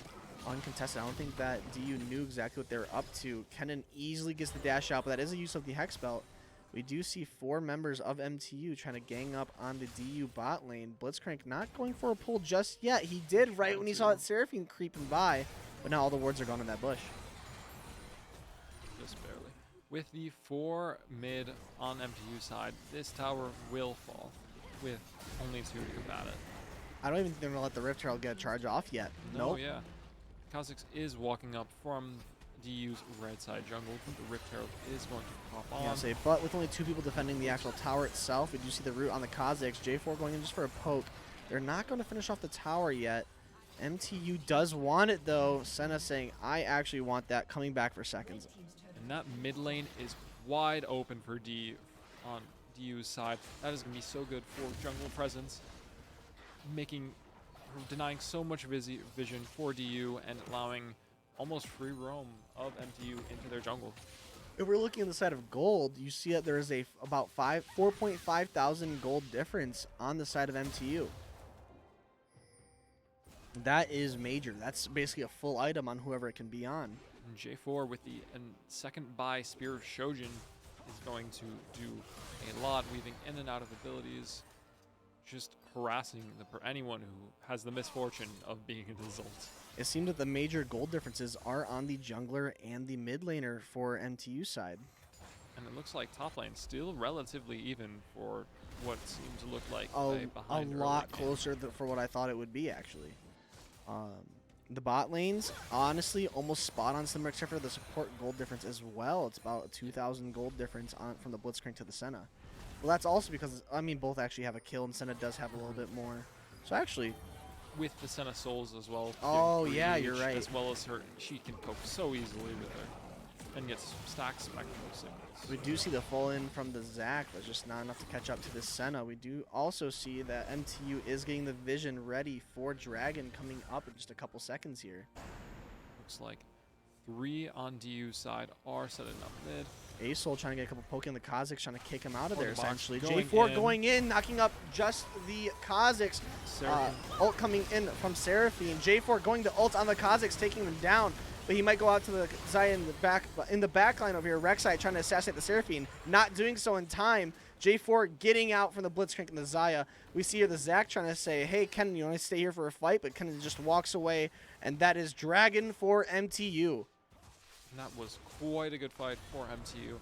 uncontested. I don't think that DU knew exactly what they were up to. Kennen easily gets the dash out, but that is a use of the Hex Belt. We do see 4 members of MTU trying to gang up on the DU bot lane. Blitzcrank not going for a pull just yet. He did right when he saw that Seraphine creeping by, but now all the wards are gone in that bush. Just barely. With the 4 mid on MTU side, this tower will fall with only 2 to combat it. I don't even think they're going to let the Rift Herald get a charge off yet. No, Nope. yeah. Kha'Zix is walking up from DU's red side jungle. The Rift Herald is going to pop on. Yeah, but with only 2 people defending the actual tower itself, we do see the root on the Kha'Zix. J4 going in just for a poke. They're not going to finish off the tower yet. MTU does want it, though. Senna saying, I actually want that, coming back for seconds. And that mid lane is wide open for DU on DU's side. That is going to be so good for jungle presence, denying so much vision for DU and allowing almost free roam of MTU into their jungle. If we're looking at the side of gold, you see that there is a about 4.5 thousand gold difference on the side of MTU. That is major. That's basically a full item on whoever it can be on. And J4 with the second buy Spear of Shojin is going to do a lot, weaving in and out of abilities, just harassing anyone who has the misfortune of being in his ult. It seems that the major gold differences are on the jungler and the mid laner for MTU side. And it looks like top lane still relatively even for what seemed to look like a lot closer for what I thought it would be, actually. The bot lanes, honestly, almost spot on similar, except for the support gold difference as well. It's about a 2,000 gold difference from the Blitzcrank to the Senna. Well, that's also because, I mean, both actually have a kill, and Senna does have a little bit more. So actually, with the Senna souls as well. Oh yeah, you're right. As well as she can cope so easily with her and gets stacked spectral signals. We do see the fall in from the Zac, but just not enough to catch up to the Senna. We do also see that MTU is getting the vision ready for Dragon coming up in just a couple seconds here. Looks like 3 on DU side are setting up mid. A-Soul trying to get a couple poke in the Kha'Zix, trying to kick him out of there, essentially. Going J4 going in, knocking up just the Kha'Zix. Ult coming in from Seraphine. J4 going to ult on the Kha'Zix, taking them down. But he might go out to the Xayah in the back line over here. Rek'Sai trying to assassinate the Seraphine, not doing so in time. J4 getting out from the Blitzcrank and the Xayah. We see here the Zac trying to say, hey, Kennen, you want to stay here for a fight? But Kennen just walks away, and that is Dragon for MTU. And that was quite a good fight for MTU.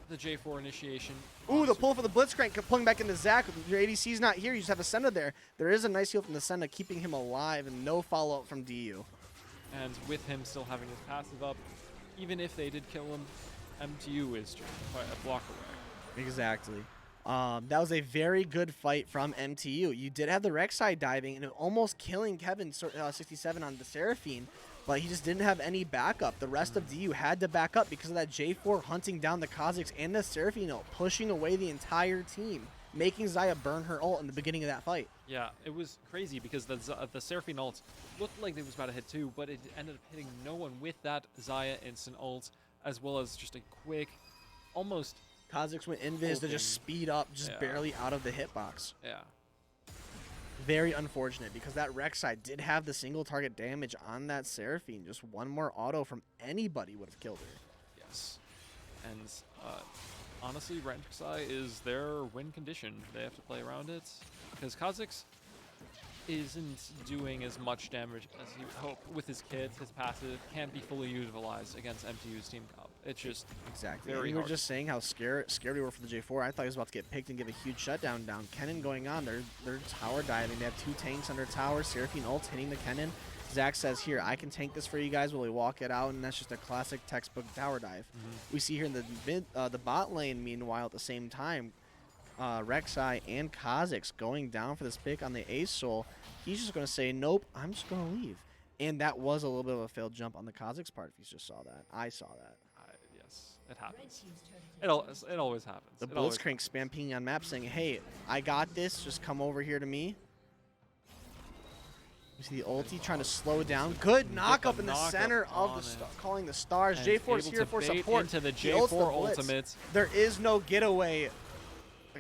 The J4 initiation. Ooh, the pull for the Blitzcrank, pulling back into Zac. Your ADC's not here. You just have a Senna there. There is a nice heal from the Senna, keeping him alive, and no follow-up from DU. And with him still having his passive up, even if they did kill him, MTU is just quite a block away. Exactly. That was a very good fight from MTU. You did have the Rek'Sai diving and almost killing Kevin 67 on the Seraphine, but he just didn't have any backup. The rest of DU had to back up because of that J4 hunting down the Kha'Zix and the Seraphine ult, pushing away the entire team, making Xayah burn her ult in the beginning of that fight. Yeah, it was crazy because the Seraphine ult looked like it was about to hit too, but it ended up hitting no one with that Xayah instant ult, as well as just a quick, almost... Kha'Zix went invis to just speed up, just barely out of the hitbox. Yeah. Very unfortunate because that Rek'Sai did have the single target damage on that Seraphine. Just one more auto from anybody would have killed her. Yes. And honestly, Rek'Sai is their win condition. They have to play around it because Kha'Zix isn't doing as much damage as he would hope with his kit. His passive can't be fully utilized against MTU's team comp. It's just very You hard. were just saying how scared we were for the J4. I thought he was about to get picked and give a huge shutdown down. Kennen going on. They're tower diving. They have 2 tanks under tower. Seraphine ults hitting the Kennen. Zac says, here, I can tank this for you guys while we walk it out, and that's just a classic textbook tower dive. We see here in the bot lane, meanwhile, at the same time, Rek'Sai and Kha'Zix going down for this pick on the A-Soul. He's just going to say, nope, I'm just going to leave. And that was a little bit of a failed jump on the Kha'Zix part, if you just saw that. I saw that. Yes, it happens. It always happens. The Blitzcrank spam pinging on map saying, hey, I got this. Just come over here to me. You see the ulti trying to slow down. Good knock up in the center of the calling the stars. J4's here for support. Into the J4 ultimates. There is no getaway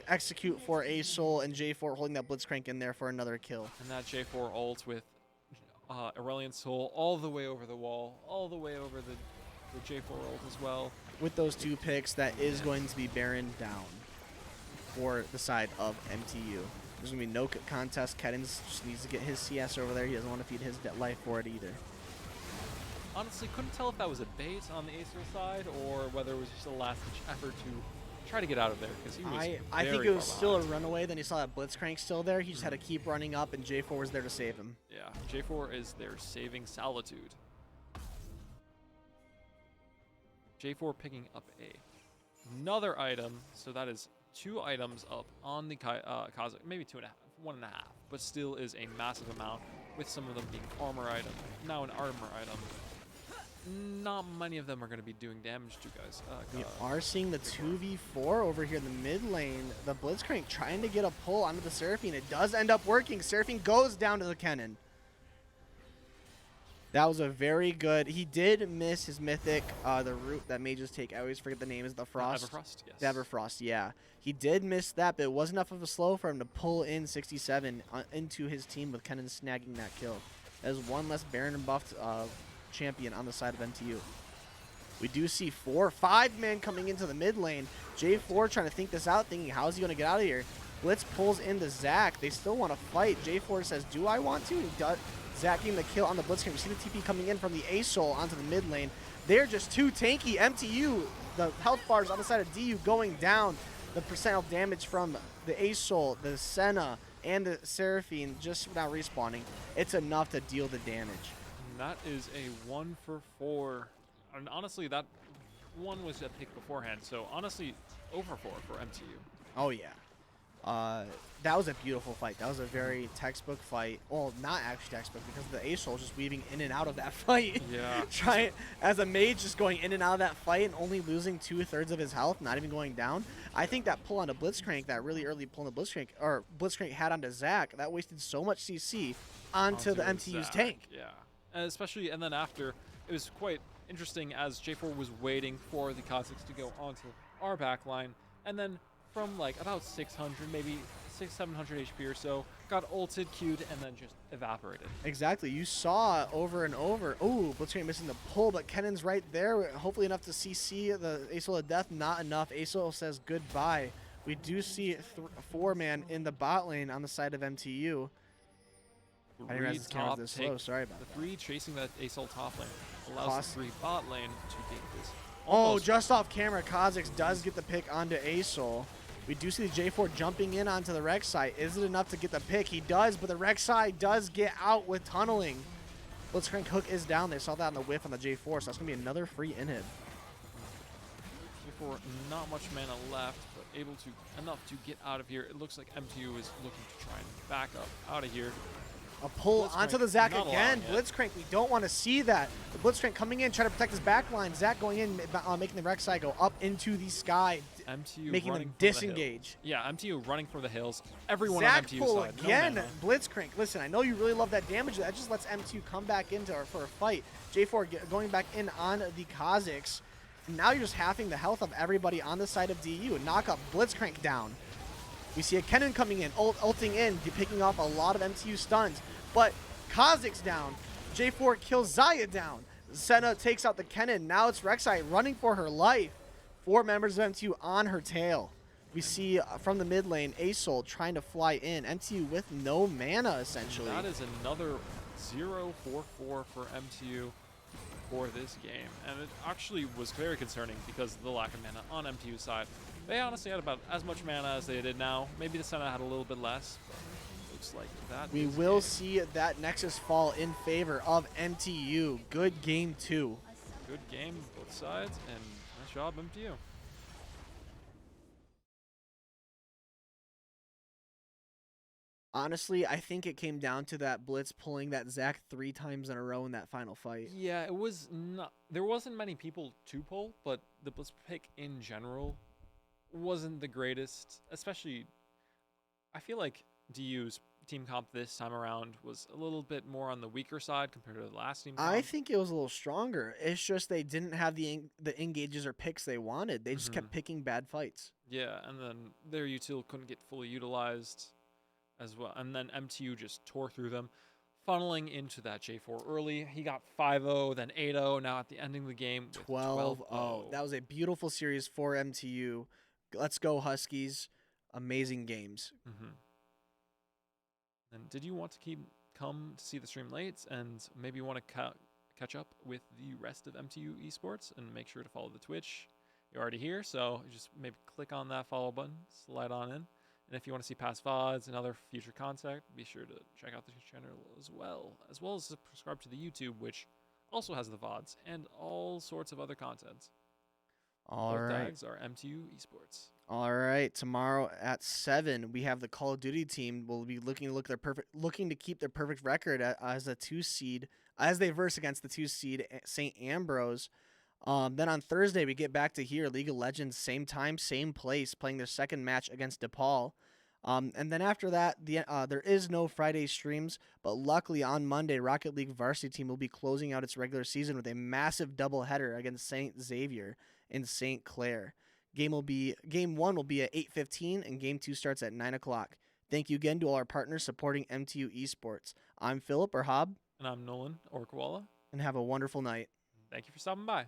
execute for A-Soul and J4 holding that Blitzcrank in there for another kill. And that J4 ult with Aurelion Soul all the way over the wall, all the way over the J4 ult as well. With those 2 picks, that is going to be Baron down for the side of MTU. There's going to be no contest. Kennen just needs to get his CS over there. He doesn't want to feed his life for it either. Honestly, couldn't tell if that was a bait on the Acer side or whether it was just a last-ditch effort to try to get out of there because he was I think very it was far still a behind. runaway. Then he saw that Blitzcrank still there. He just had to keep running up, and J4 was there to save him. Yeah, J4 is their saving solitude. J4 picking up another item, so that is 2 items up on the Kazakh, maybe 2.5, 1.5, but still is a massive amount, with some of them being armor item. Now an armor item. Not many of them are going to be doing damage to guys. We are seeing the 2v4 over here in the mid lane. The Blitzcrank trying to get a pull onto the Seraphine. It does end up working. Seraphine goes down to the Kennen. That was a very good. He did miss his mythic, the root that mages take. I always forget the name. Is the Frost? Everfrost, yes. The Everfrost, yeah. He did miss that, but it was enough of a slow for him to pull in 67 into his team with Kennen snagging that kill. As one less Baron and buffed champion on the side of MTU. We do see 5 men coming into the mid lane. J4 trying to think this out, thinking, how is he going to get out of here? Blitz pulls into Zach. They still want to fight. J4 says, do I want to? He does. Zach getting the kill on the Blitzcrank. We see the TP coming in from the ASOL onto the mid lane. They're just too tanky. MTU, the health bars on the side of DU going down. The percent of damage from the ASOL, the Senna, and the Seraphine just now respawning. It's enough to deal the damage. And that is a 1 for 4. And honestly, that one was a pick beforehand. So honestly, over 4 for MTU. Oh, yeah. That was a beautiful fight. That was a very textbook fight. Well, not actually textbook because the ASOL just weaving in and out of that fight. Yeah. As a mage, just going in and out of that fight and only losing 2/3 of his health, not even going down. I think that pull on the Blitzcrank, that really early pull on the Blitzcrank, or Blitzcrank had onto Zach, that wasted so much CC onto the MTU's Zach, tank. Yeah. And especially, and then after, it was quite interesting as J4 was waiting for the Kazakhs to go onto our back line, and then from like about 600, maybe 700 HP or so, got ulted, queued, and then just evaporated. Exactly. You saw over and over. Oh, Blitzcrank missing the pull, but Kennen's right there. Hopefully enough to CC the ASOL of death. Not enough. ASOL says goodbye. We do see 4-man in the bot lane on the side of MTU. I didn't realize this camera was this slow. Sorry about the that. 3 chasing that ASOL top lane allows the 3 bot lane to get this. Oh, just off camera, Kazakhs does get the pick onto ASOL. We do see the J4 jumping in onto the Rek'Sai. Is it enough to get the pick? He does, but the Rek'Sai does get out with tunneling. Blitzcrank hook is down. They saw that on the whiff on the J4, so that's going to be another free inhib. J4, not much mana left, but able to enough to get out of here. It looks like MTU is looking to try and back up out of here. A pull onto the Zach again. Not Blitzcrank, we don't want to see that. The Blitzcrank coming in, trying to protect his back line. Zach going in, making the Rek'Sai go up into the sky, MTU making running them for the disengage. yeah, MTU running for the hills. Everyone Zach on MTU pull side. again. No mana. Blitzcrank, listen, I know you really love that damage. That just lets MTU come back into for a fight. J4 going back in on the Kazakhs. Now you're just halving the health of everybody on the side of DU. Knock up Blitzcrank down. We see a Kennen coming in, ulting in, picking off a lot of MTU stuns. But Kazakhs down. J4 kills Zaya down. Senna takes out the Kennen. Now it's Rek'Sai running for her life. 4 members of MTU on her tail. We see from the mid lane, ASOL trying to fly in. MTU with no mana, essentially. That is another 0-4-4 for MTU for this game. And it actually was very concerning because of the lack of mana on MTU's side. They honestly had about as much mana as they did now. Maybe the Senna had a little bit less. Looks like that. We will see that Nexus fall in favor of MTU. Good game 2. Good game, both sides, and nice job, MTU. Honestly, I think it came down to that Blitz pulling that Zach 3 times in a row in that final fight. Yeah, it was not. There wasn't many people to pull, but the Blitz pick in general wasn't the greatest. Especially, I feel like DU's team comp this time around was a little bit more on the weaker side compared to the last team comp. I think it was a little stronger. It's just they didn't have the engages or picks they wanted. They just kept picking bad fights. Yeah, and then their util couldn't get fully utilized as well. And then MTU just tore through them, funneling into that J4 early. He got 5-0, then 8-0. Now at the ending of the game, 12-0. That was a beautiful series for MTU. Let's go Huskies. Amazing games. And did you want to come to see the stream late and maybe want to catch up with the rest of MTU esports and make sure to follow the Twitch you're already here, so just maybe click on that follow button, slide on in. And if you want to see past VODs and other future content, be sure to check out the channel as well as subscribe to the YouTube, which also has the VODs and all sorts of other content. All Both right. tags are MTU Esports. All right. Tomorrow at 7, we have the Call of Duty team. Will be looking to keep their perfect record as a 2 seed as they verse against the 2 seed St. Ambrose. Then on Thursday, we get back to here, League of Legends, same time, same place, playing their second match against DePaul. And then after that, there is no Friday streams, but luckily on Monday, Rocket League Varsity team will be closing out its regular season with a massive doubleheader against St. Xavier in St. Clair. Game 1 will be at 8:15, and Game 2 starts at 9 o'clock. Thank you again to all our partners supporting MTU Esports. I'm Philip or Hob. And I'm Nolan or Koala. And have a wonderful night. Thank you for stopping by.